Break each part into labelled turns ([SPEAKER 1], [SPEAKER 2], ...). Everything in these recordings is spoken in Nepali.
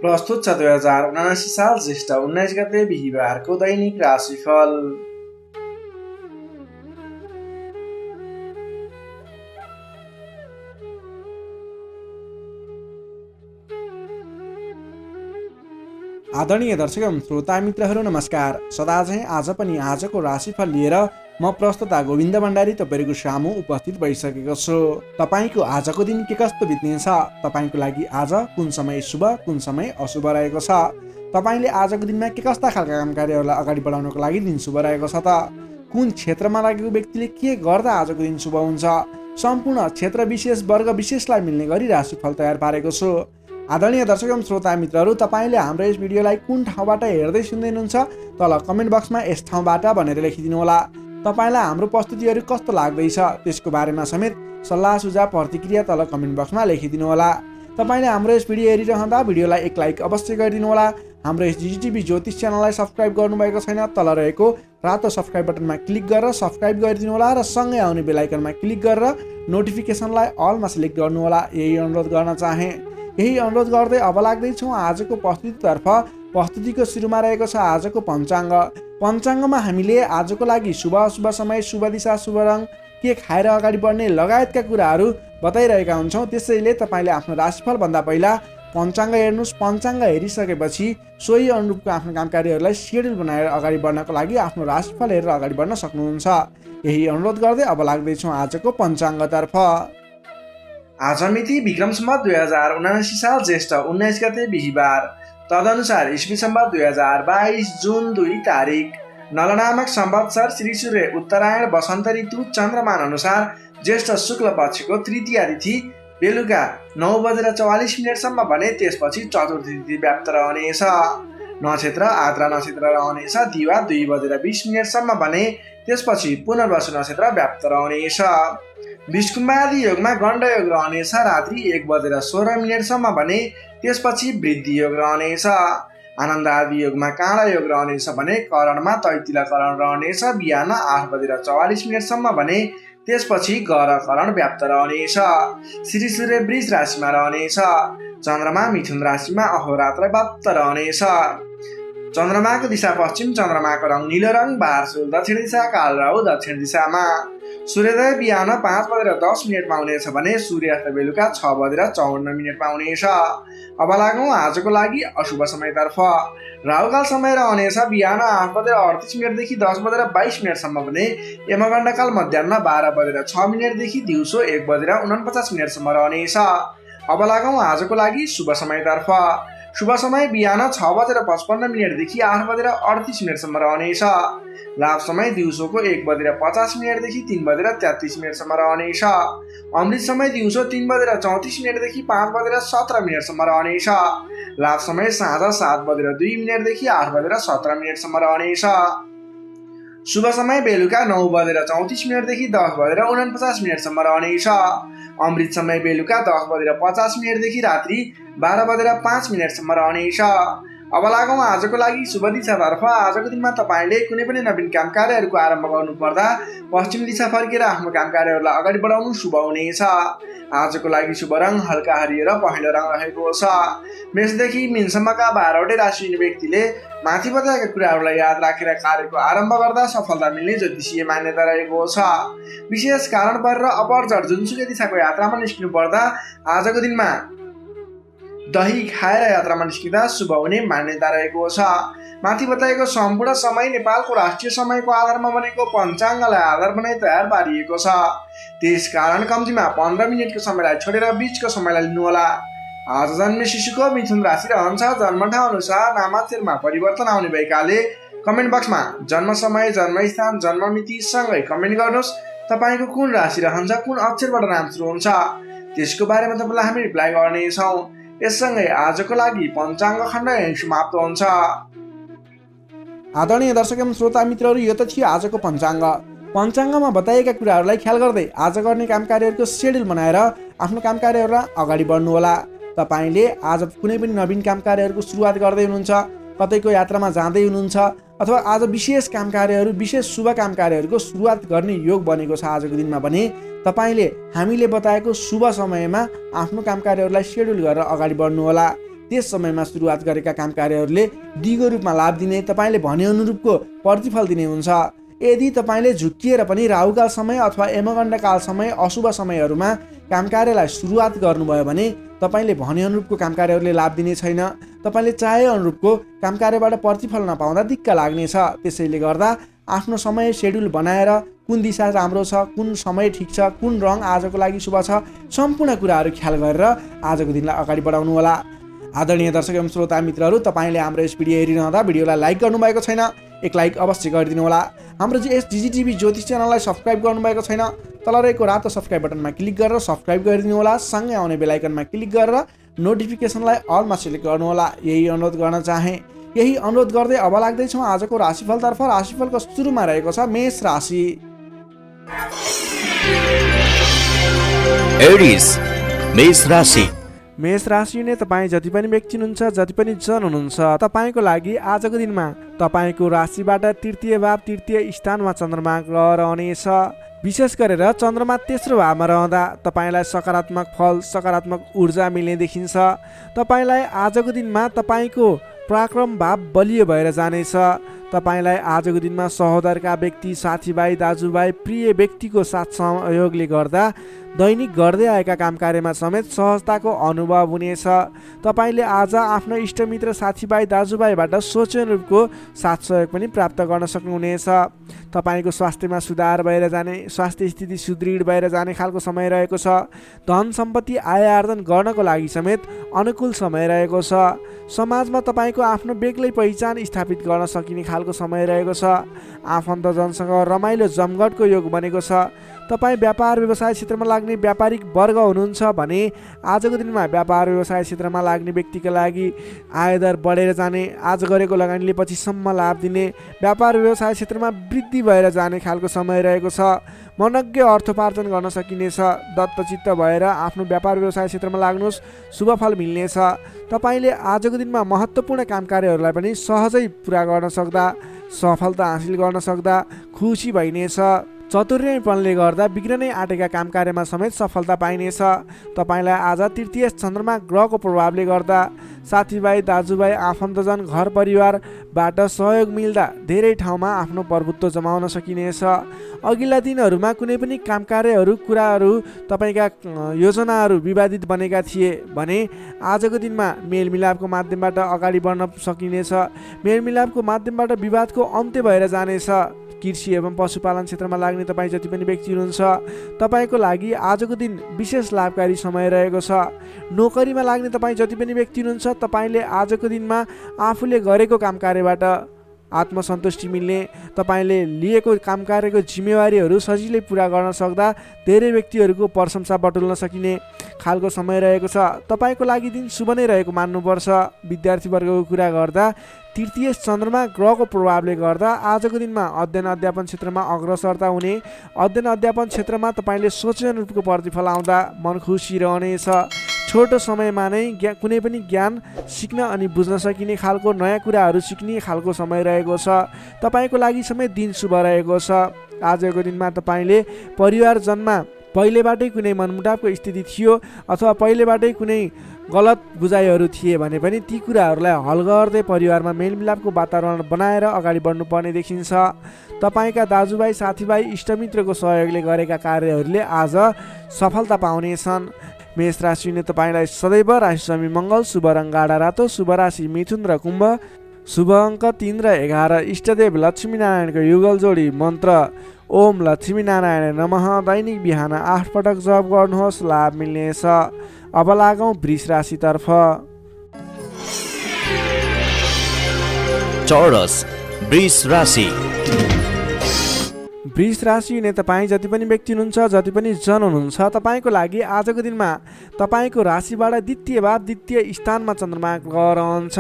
[SPEAKER 1] प्रस्तुत छ 2079 साल ज्येष्ठ 19 गते बिहिबारको दैनिक राशिफल। आदरणीय दर्शक एवं श्रोता मित्रहरू नमस्कार। सदा चाहिँ आज पनि आजको राशिफल लिएर म प्रस्तुता गोविन्द भण्डारी तपाईँको सामु उपस्थित भइसकेको छु। तपाईँको आजको दिन के कस्तो बित्नेछ, तपाईँको लागि आज कुन समय शुभ कुन समय अशुभ रहेको छ, तपाईँले आजको दिनमा के कस्ता खालका काम कार्यहरूलाई अगाडि बढाउनको लागि दिन शुभ रहेको छ त, कुन क्षेत्रमा लागेको व्यक्तिले के गर्दा आजको दिन शुभ हुन्छ, सम्पूर्ण क्षेत्र विशेष वर्ग विशेषलाई मिल्ने गरी राशिफल तयार पारेको छु। आदरणीय दर्शक एवं श्रोता मित्रहरू, तपाईँले हाम्रो यस भिडियोलाई कुन ठाउँबाट हेर्दै सुन्दै हुनुहुन्छ तल कमेन्ट बक्समा यस ठाउँबाट भनेर लेखिदिनु होला। तपाईँलाई हाम्रो प्रस्तुतिहरू कस्तो लाग्दैछ त्यसको बारेमा समेत सल्लाह सुझाव प्रतिक्रिया तल कमेन्ट बक्समा लेखिदिनु होला। तपाईँले हाम्रो यस भिडियो हेरिरहँदा भिडियोलाई एक लाइक अवश्य गरिदिनु होला। हाम्रो यस जिजिटिभी ज्योतिष च्यानललाई सब्सक्राइब गर्नुभएको छैन, तल रहेको रातो सब्सक्राइब बटनमा क्लिक गरेर सब्सक्राइब गरिदिनु होला र सँगै आउने बेल आइकनमा क्लिक गरेर नोटिफिकेसनलाई अलमा सिलेक्ट गर्नु होला। यही अनुरोध गर्न चाहे। यही अनुरोध गर्दै अब लाग्दैछौँ आजको प्रस्तुतितर्फ। प्रस्तुतिको सुरुमा रहेको छ आजको पञ्चाङ्ग। पञ्चाङ्गमा हामीले आजको लागि शुभ अशुभ समय, शुभ दिशा, शुभ रङ, के खाएर अगाडि बढ्ने लगायतका कुराहरू बताइरहेका हुन्छौँ। त्यसैले तपाईँले आफ्नो राशिफलभन्दा पहिला पञ्चाङ्ग हेर्नुहोस्। पञ्चाङ्ग हेरिसकेपछि सोही अनुरूपको आफ्नो काम कार्यहरूलाई सेड्युल बनाएर अगाडि बढ्नको लागि आफ्नो राशिफल हेरेर अगाडि बढ्न सक्नुहुन्छ। यही अनुरोध गर्दै अब लाग्दैछौँ आजको पञ्चाङ्गतर्फ। आज मिति विक्रम सम्वत 2079 साल ज्येष्ठ 19 गते बिहिबार, तदनुसार इस्वी सम्वत 2022 जुन 2 तारिक। नल नामक संवत्सर श्री सूर्य उत्तरायण वसन्त ऋतु चन्द्रमान अनुसार ज्येष्ठ शुक्ल पक्षको तृतीया तिथि बेलुका 9:44 भने त्यसपछि चतुर्थी तिथि व्याप्त रहनेछ। नक्षत्र आद्रा नक्षत्र रहनेछ। दिवा 2:20 भने त्यसपछि पुनर्वसु नक्षत्र व्याप्त रहनेछ। विष्कुम्बादी योगमा गण्ड योग रहनेछ। रात्रि 1:16 भने त्यसपछि वृद्धि योग रहनेछ। आनन्द आदि योगमा काँडा योग रहनेछ भने करणमा तैतिला करण रहनेछ। बिहान 8:44 भने त्यसपछि गर करण व्याप्त रहनेछ। श्री सूर्य वृष राशिमा रहनेछ। चन्द्रमा मिथुन राशिमा अहोरात्र व्याप्त रहनेछ। चन्द्रमाको दिशा पश्चिम, चन्द्रमाको रङ नीलो रङ, बारसुल दक्षिण दिशा, काल राहु दक्षिण दिशामा। सूर्योदय बिहान 5:10 हुनेछ भने सूर्यास्त बेलुका 6:54 हुनेछ। अब लागौँ आजको लागि अशुभ समयतर्फ। राहुकाल समय रहनेछ बिहान 8:38 देखि 10:22 भने यमगण्डकाल मध्याह्न 12:06 देखि दिउँसो 1:49 रहनेछ। अब लागौँ आजको लागि शुभ समयतर्फ। शुभ समय बिहान 6:55 देखि 8:38 रहनेछ। लाभ समय दिउँसोको 1:50 देखि 3:33 रहनेछ। अमृत समय दिउँसो 3:34 देखि 5:17 रहनेछ। लाभ समय साँझ 7:02 देखि 8:17 रहनेछ। शुभ समय बेलुका 9:34 देखि 10:49 रहनेछ। अमृत समय बेलुका 10:50 देखि रात्रि 12:05 रहनेछ। अब लागौँ आजको लागि शुभ दिशातर्फ। आजको दिनमा तपाईँले कुनै पनि नवीन काम कार्यहरूको आरम्भ गर्नुपर्दा पश्चिम दिशा फर्केर आफ्नो काम कार्यहरूलाई अगाडि बढाउनु शुभ हुनेछ। आजको लागि शुभ रङ हल्का हरियो र पहेँलो रङ रहेको छ। मेषदेखि मीनसम्मका 12वटै राशि हुने व्यक्तिले माथि बताएका कुराहरूलाई याद राखेर कार्यको आरम्भ गर्दा सफलता मिल्ने ज्योतिषीय मान्यता रहेको छ। विशेष कारण परेर अपरचर जुनसुकै दिशाको यात्रामा निस्किनु पर्दा आजको दिनमा दही खाएर यात्रामा निस्किँदा शुभ हुने मान्यता रहेको छ। माथि बताएको सम्पूर्ण समय नेपालको राष्ट्रिय समयको आधारमा बनेको पञ्चाङ्गलाई आधार बनाई तयार पारिएको छ। त्यसकारण कम्तीमा 15 मिनटको समयलाई छोडेर बीचको समयलाई लिनुहोला। आज जन्मे शिशुको मिथुन राशि रहन्छ। जन्मठाउँ अनुसार नामाक्षरमा परिवर्तन आउने भएकाले कमेन्ट बक्समा जन्म समय, जन्मस्थान, जन्ममिति सँगै कमेन्ट गर्नुहोस्। तपाईँको कुन राशि रहन्छ, कुन अक्षरबाट नाम सुरु हुन्छ, त्यसको बारेमा तपाईँलाई हामी रिप्लाई गर्नेछौँ। यससँगै आजको लागि पञ्चाङ्ग खण्ड यही समाप्त हुन्छ। आदरणीय दर्शक एवं श्रोता मित्रहरू, यो त थियो आजको पञ्चाङ्ग। पञ्चाङ्गमा बताइएका कुराहरूलाई ख्याल गर्दै आज गर्ने काम कार्यहरूको सेड्युल बनाएर आफ्नो काम कार्यहरूलाई अगाडि बढ्नुहोला। तपाईँले आज कुनै पनि नवीन काम कार्यहरूको सुरुवात गर्दै हुनुहुन्छ, कतैको यात्रामा जाँदै हुनुहुन्छ अथवा आज विशेष काम कार्यहरू, विशेष शुभ काम कार्यहरूको सुरुवात गर्ने योग बनेको छ आजको दिनमा भने तपाईँले हामीले बताएको शुभ समयमा आफ्नो काम कार्यहरूलाई सेड्युल गरेर अगाडि बढ्नुहोला। त्यस समयमा सुरुवात गरेका काम कार्यहरूले दिगो रूपमा लाभ दिने, तपाईँले भने अनुरूपको प्रतिफल दिने हुन्छ। यदि तपाईँले झुक्किएर पनि राहुकाल समय अथवा यमगण्डकाल समय अशुभ समयहरूमा काम कार्यलाई सुरुवात गर्नुभयो भने तपाईँले भने अनुरूपको काम कार्यहरूले लाभ दिने छैन। तपाईँले चाहे अनुरूपको काम कार्यबाट प्रतिफल नपाउँदा दिक्क लाग्नेछ। त्यसैले गर्दा आफ्नो समय सेड्युल बनाएर कुन दिशा राम्रो छ, कुन समय ठिक छ, कुन रङ आजको लागि शुभ छ, सम्पूर्ण कुराहरू ख्याल गरेर आजको दिनलाई अगाडि बढाउनु होला। आदरणीय दर्शक एवं श्रोता मित्रहरू, तपाईँले हाम्रो यस भिडियो हेरिरहँदा भिडियोलाई लाइक गर्नुभएको छैन, एक लाइक अवश्य गरिदिनु होला। हाम्रो डिजिटिभी ज्योतिष च्यानललाई सब्सक्राइब गर्नुभएको छैन, तल रहेको रातो सब्सक्राइब बटनमा क्लिक गरेर सब्सक्राइब गरिदिनु होला। सँगै आउने बेल आइकनमा क्लिक गरेर नोटिफिकेसनलाई अलमा सिलेक्ट गर्नु होला। यही अनुरोध गर्न चाहे। यही अनुरोध गर्दै अब लाग्दैछौँ आजको राशिफलतर्फ। राशिफलको सुरुमा रहेको छ मेष राशि।
[SPEAKER 2] एरिस मेष राशि।
[SPEAKER 1] मेष राशि हुने तपाईँ जति पनि व्यक्ति हुनुहुन्छ, जति पनि जन हुनुहुन्छ, तपाईँको लागि आजको दिनमा तपाईँको राशिबाट तृतीय भाव तृतीय स्थानमा चन्द्रमा ग्रह रहनेछ। विशेष गरेर चन्द्रमा तेस्रो भावमा रहँदा तपाईँलाई सकारात्मक फल, सकारात्मक ऊर्जा मिल्ने देखिन्छ। तपाईँलाई आजको दिनमा तपाईँको पराक्रम भाव बलियो भएर जानेछ। तपाईँलाई आजको दिनमा सहोदरका व्यक्ति, साथीभाइ, दाजुभाइ, प्रिय व्यक्तिको साथ सहयोगले गर्दा दैनिक गर्दै आएका काम कार्यमा समेत सहजताको अनुभव हुनेछ। तपाईँले आज आफ्नो इष्टमित्र, साथीभाइ, दाजुभाइबाट सोचेअनुरूपको साथ सहयोग पनि प्राप्त गर्न सक्नुहुनेछ। तपाईँको स्वास्थ्यमा सुधार भएर जाने, स्वास्थ्य स्थिति सुदृढ भएर जाने खालको समय रहेको छ। धन सम्पत्ति आय आर्जन गर्नको लागि समेत अनुकूल समय रहेको छ। समाजमा तपाईँको आफ्नो बेग्लै पहिचान स्थापित गर्न सकिने खालको समय रहेको छ। आफन्तजनसँग रमाइलो जमघटको योग बनेको छ। तपाईँ व्यापार व्यवसाय क्षेत्रमा लाग्ने व्यापारिक वर्ग हुनुहुन्छ भने आजको दिनमा व्यापार व्यवसाय क्षेत्रमा लाग्ने व्यक्तिका लागि आयदर बढेर जाने, आज गरेको लगानीले पछिसम्म लाभ दिने, व्यापार व्यवसाय क्षेत्रमा वृद्धि भएर जाने खालको समय रहेको छ। मनज्ञ अर्थोपार्जन गर्न सकिनेछ। दत्तचित्त भएर आफ्नो व्यापार व्यवसाय क्षेत्रमा लाग्नुहोस्, शुभ फल मिल्नेछ। तपाईँले आजको दिनमा महत्त्वपूर्ण काम कार्यहरूलाई पनि सहजै पुरा गर्न सक्दा, सफलता हासिल गर्न सक्दा खुसी भइनेछ। चतुर्यपनले गर्दा बिग्रनै आँटेका काम कार्यमा समेत सफलता पाइनेछ। तपाईँलाई आज तृतीय चन्द्रमा ग्रहको प्रभावले गर्दा साथीभाइ, दाजुभाइ, आफन्तजन, घर परिवारबाट सहयोग मिल्दा धेरै ठाउँमा आफ्नो प्रभुत्व जमाउन सकिनेछ। अघिल्ला दिनहरूमा कुनै पनि काम कार्यहरू, कुराहरू, तपाईँका योजनाहरू विवादित बनेका थिए भने आजको दिनमा मेलमिलापको माध्यमबाट अगाडि बढ्न सकिनेछ। मेलमिलापको माध्यमबाट विवादको अन्त्य भएर जानेछ। कृषि एवं पशुपालन क्षेत्रमा लाग्ने तपाईँ जति पनि व्यक्ति हुनुहुन्छ, तपाईँको लागि आजको दिन विशेष लाभकारी समय रहेको छ। नोकरीमा लाग्ने तपाईँ जति पनि व्यक्ति हुनुहुन्छ, तपाईँले आजको दिनमा आफूले गरेको काम कार्यबाट आत्मसन्तुष्टि मिल्ने, तपाईँले लिएको काम कार्यको जिम्मेवारीहरू सजिलै पुरा गर्न सक्दा धेरै व्यक्तिहरूको प्रशंसा बटुल्न सकिने खालको समय रहेको छ। तपाईँको लागि दिन शुभ नै रहेको मान्नुपर्छ। विद्यार्थी वर्गको कुरा गर्दा तृतीय चन्द्रमा ग्रहको प्रभावले गर्दा आजको दिनमा अध्ययन अध्यापन क्षेत्रमा अग्रसरता हुने, अध्ययन अध्यापन क्षेत्रमा तपाईँले सोचे अनुरूपको प्रतिफल आउँदा मन खुसी रहनेछ। छोटो समयमा नै कुनै पनि ज्ञान सिक्न अनि बुझ्न सकिने खालको नयाँ कुराहरू सिक्ने खालको समय रहेको छ। तपाईँको लागि समेत दिन शुभ रहेको छ। आजको दिनमा तपाईँले परिवारजनमा पहिलेबाटै कुनै मनमुटावको स्थिति थियो अथवा पहिलेबाटै कुनै गलत बुझाइहरू थिए भने पनि ती कुराहरूलाई हल गर्दै परिवारमा मेलमिलापको वातावरण बनाएर अगाडि बढ्नुपर्ने देखिन्छ। तपाईँका दाजुभाइ, साथीभाइ, इष्टमित्रको सहयोगले गरेका कार्यहरूले आज सफलता पाउनेछन्। मेष राशिले तपाईँलाई सदैव राशिस्वामी मङ्गल, शुभ रङ गाढा रातो, शुभ राशि मिथुन र कुम्भ, शुभ अङ्क 3 र 11, इष्टदेव लक्ष्मीनारायणको युगल जोडी मन्त्र ओम लक्ष्मीनारायण नमः दैनिक बिहान 8 पटक जप गर्नुहोस्, लाभ मिल्नेछ। अब लागौँ वृष राशितर्फ।
[SPEAKER 2] चौरस वृष राशि।
[SPEAKER 1] वृष राशि हुने तपाईँ जति पनि व्यक्ति हुनुहुन्छ, जति पनि जन हुनुहुन्छ, तपाईँको लागि आजको दिनमा तपाईँको राशिबाट द्वितीय भाव द्वितीय स्थानमा चन्द्रमा ग्रह रहन्छ।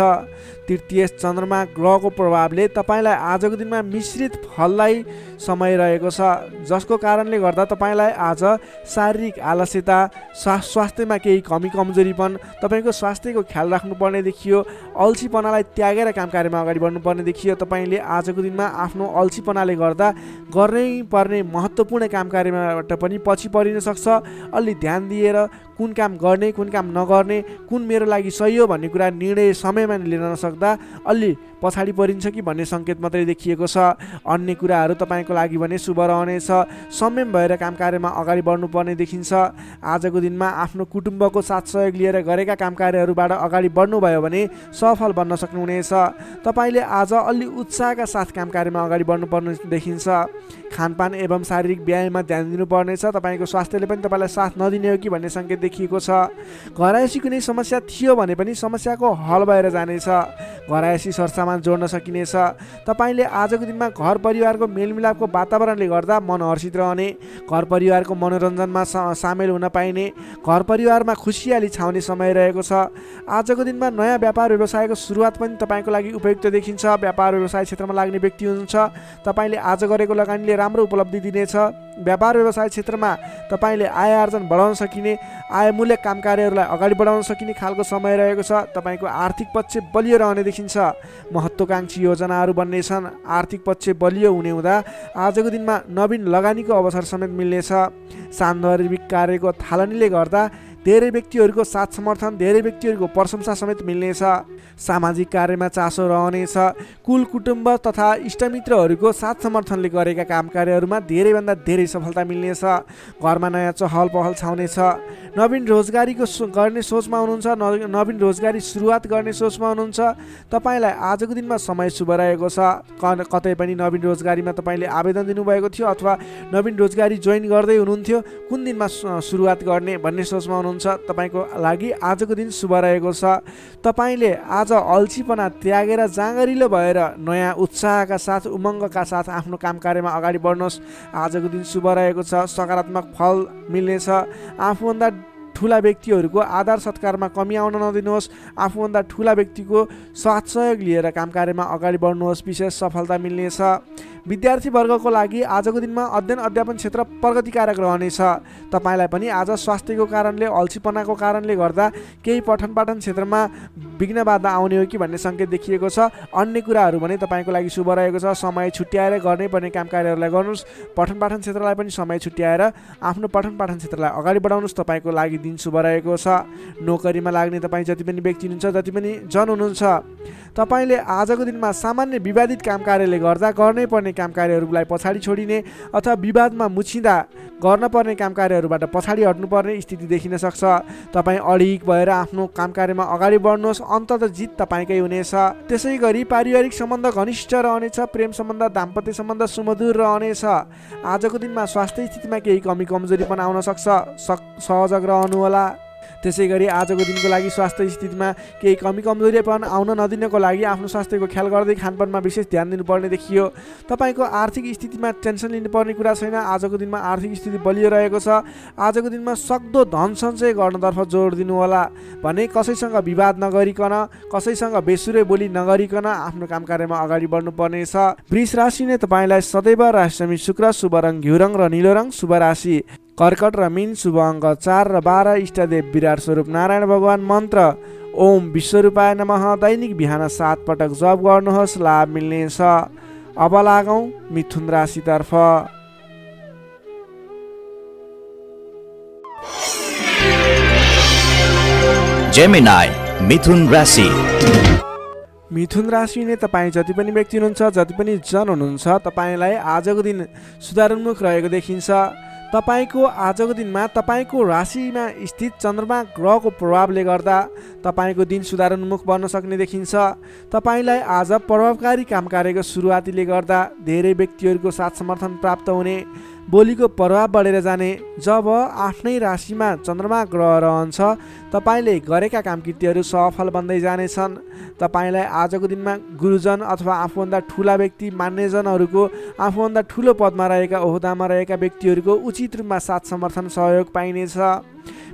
[SPEAKER 1] तृतीय चन्द्रमा ग्रहको प्रभावले तपाईँलाई आजको दिनमा मिश्रित फललाई समय रहेको छ, जसको कारणले गर्दा तपाईँलाई आज शारीरिक आलस्यता, स्वास्थ्यमा केही कमी कमजोरीपन, तपाईँको स्वास्थ्यको ख्याल राख्नुपर्ने देखियो। अल्छीपनालाई त्यागेर काम कार्यमा अगाडि बढ्नुपर्ने देखियो। तपाईँले आजको दिनमा आफ्नो अल्छीपनाले गर्दा गर्नै पर्ने महत्त्वपूर्ण काम कार्यबाट पनि पछि परिन सक्छ। अलि ध्यान दिएर कुन काम गर्ने कुन काम नगर्ने, कुन मेरो लागि सही हो भन्ने कुरा निर्णय समयमा लिन नसक्दा अलि पछाडि परिन्छ कि भन्ने सङ्केत मात्रै देखिएको छ। अन्य कुराहरू तपाईँको लागि भने शुभ रहनेछ। संयम भएर काम कार्यमा अगाडि बढ्नुपर्ने देखिन्छ। आजको दिनमा आफ्नो कुटुम्बको साथ सहयोग लिएर गरेका काम कार्यहरूबाट अगाडि बढ्नुभयो भने सफल बन्न सक्नुहुनेछ। तपाईँले आज अलि उत्साहका साथ काम कार्यमा अगाडि बढ्नुपर्ने देखिन्छ। खानपान एवं शारीरिक व्यायाममा ध्यान दिनुपर्नेछ। तपाईँको स्वास्थ्यले पनि तपाईँलाई साथ नदिने हो कि भन्ने सङ्केत देखिएको छ। घरायसी कुनै समस्या थियो भने पनि समस्याको हल भएर जानेछ। घरायसी सरसामान जोड्न सकिनेछ। तपाईँले आजको दिनमा घर परिवारको मेलमिलापको वातावरणले गर्दा मन हर्षित रहने, घर परिवारको मनोरञ्जनमा सामेल हुन पाइने, घर परिवारमा खुसियाली छाउने समय रहेको छ। आजको दिनमा नयाँ व्यापार व्यवसायको सुरुवात पनि तपाईँको लागि उपयुक्त देखिन्छ। व्यापार व्यवसाय क्षेत्रमा लाग्ने व्यक्ति हुनुहुन्छ, तपाईँले आज गरेको लगानीले राम्रो उपलब्धि दिनेछ। व्यापार व्यवसाय क्षेत्रमा तपाईँले आय आर्जन बढाउन सकिने, आयमूलक काम कार्यहरूलाई अगाडि बढाउन सकिने खालको समय रहेको छ। तपाईँको आर्थिक पक्ष बलियो रहने देखिन्छ। महत्त्वकाङ्क्षी योजनाहरू बन्नेछन्। आर्थिक पक्ष बलियो हुने हुँदा आजको दिनमा नवीन लगानीको अवसर समेत मिल्नेछ। सान्दर्भिक कार्यको थालनीले गर्दा धेरै व्यक्तिहरूको साथ समर्थन, धेरै व्यक्तिहरूको प्रशंसा समेत मिल्नेछ। सामाजिक कार्यमा चासो रहनेछ। कुल कुटुम्ब तथा इष्टमित्रहरूको साथ समर्थनले गरेका काम कार्यहरूमा धेरैभन्दा धेरै सफलता मिल्नेछ। घरमा नयाँ चहल पहल छाउनेछ। नवीन रोजगारीको गर्ने सोचमा हुनुहुन्छ, नवीन रोजगारी सुरुवात गर्ने सोचमा हुनुहुन्छ। तपाईँलाई आजको दिनमा समय शुभ रहेको छ। कतै पनि नवीन रोजगारीमा तपाईँले आवेदन दिनुभएको थियो अथवा नवीन रोजगारी जोइन गर्दै हुनुहुन्थ्यो, कुन दिनमा सुरुवात गर्ने भन्ने सोचमा हुनुहुन्छ। तपाईँको लागि आजको दिन शुभ रहेको छ। तपाईँले आज अल्छीपना त्यागेर जाँगरिलो भएर नयाँ उत्साहका साथ, उमङ्गका साथ आफ्नो काम कार्यमा अगाडि बढ्नुहोस्। आजको दिन शुभ रहेको छ। सकारात्मक फल मिल्नेछ। आफूभन्दा ठुला व्यक्तिहरूको आदर सत्कारमा कमी आउन नदिनुहोस्। आफूभन्दा ठुला व्यक्तिको साथ सहयोग लिएर काम कार्यमा अगाडि बढ्नुहोस्। विशेष सफलता मिल्नेछ। विद्यार्थी वर्गको लागि आजको दिनमा अध्ययन अध्यापन क्षेत्र प्रगतिकारक रहनेछ। तपाईँलाई पनि आज स्वास्थ्यको कारणले, अल्छीपनाको कारणले गर्दा केही पठन पाठन क्षेत्रमा विघ्न बाधा आउने हो कि भन्ने सङ्केत देखिएको छ। अन्य कुराहरू भने तपाईँको लागि शुभ रहेको छ। समय छुट्याएर गर्नै पर्ने काम कार्यहरूलाई गर्नुहोस्। पठन पाठन क्षेत्रलाई पनि समय छुट्याएर आफ्नो पठन पाठन क्षेत्रलाई अगाडि बढाउनुहोस्। तपाईँको लागि दिन शुभ रहेको छ। नोकरीमा लाग्ने तपाईँ जति पनि व्यक्ति हुनुहुन्छ, जति पनि जन हुनुहुन्छ, तपाईँले आजको दिनमा सामान्य विवादित काम कार्यले गर्दा गर्नै पर्ने काम कार्यहरूलाई पछाडि छोडिने अथवा विवादमा मुछिँदा गर्न पर्ने काम कार्यहरूबाट पछाडि हट्नुपर्ने स्थिति देखिन सक्छ। तपाईँ अडिग भएर आफ्नो काम कार्यमा अगाडि बढ्नुहोस्। अन्ततः जित तपाईँकै हुनेछ। त्यसै गरी पारिवारिक सम्बन्ध घनिष्ठ रहनेछ। प्रेम सम्बन्ध, दाम्पत्य सम्बन्ध सुमधुर रहनेछ। आजको दिनमा स्वास्थ्य स्थितिमा केही कमी कमजोरी पनि आउन सक्छ। सहजग रहनुहोला। त्यसै गरी आजको दिनको लागि स्वास्थ्य स्थितिमा केही कमी कमजोरी पनि आउन नदिनको लागि आफ्नो स्वास्थ्यको ख्याल गर्दै खानपानमा विशेष ध्यान दिनुपर्ने देखियो। तपाईँको आर्थिक स्थितिमा टेन्सन लिनुपर्ने कुरा छैन। आजको दिनमा आर्थिक स्थिति बलियो रहेको छ। आजको दिनमा सक्दो धन सञ्चय गर्नतर्फ जोड दिनुहोला। भने कसैसँग विवाद नगरिकन, कसैसँग बेसुरे बोली नगरिकन आफ्नो काम कार्यमा अगाडि बढ्नुपर्नेछ। वृष राशिले तपाईँलाई सदैव राशि शुक्र, शुभ रङ घिउ रङ र निलो रङ, शुभ राशि कर्कट र मीन, शुभ अङ्क 4 र 12, इष्टदेव विराट स्वरूप नारायण भगवान, मन्त्र ओम विश्वरूपाय नमः। दैनिक बिहान 7 पटक जप गर्नुहोस्, लाभ मिल्नेछ। अब लागौँ मिथुन राशितर्फ।
[SPEAKER 2] जेमिनाई मिथुन राशि।
[SPEAKER 1] मिथुन राशि नै तपाईँ जति पनि व्यक्ति हुनुहुन्छ, जति पनि जन हुनुहुन्छ, तपाईँलाई आजको दिन सुधारोन्मुख रहेको देखिन्छ। तपाईँको आजको दिनमा तपाईँको राशिमा स्थित चन्द्रमा ग्रहको प्रभावले गर्दा तपाईँको दिन सुधारोन्मुख बन्न सक्ने देखिन्छ। तपाईँलाई आज प्रभावकारी काम कार्यको सुरुवातीले गर्दा धेरै व्यक्तिहरूको साथ समर्थन प्राप्त हुने, बोलीको प्रभाव बढेर जाने। जब आफ्नै राशिमा चन्द्रमा ग्रह रहन्छ, तपाईँले गरेका काम कृत्यहरू सफल बन्दै जानेछन्। तपाईँलाई आजको दिनमा गुरुजन अथवा आफूभन्दा ठुला व्यक्ति, मान्यजनहरूको, आफूभन्दा ठुलो पदमा रहेका, ओहदामा रहेका व्यक्तिहरूको उचित रूपमा साथ समर्थन सहयोग पाइनेछ।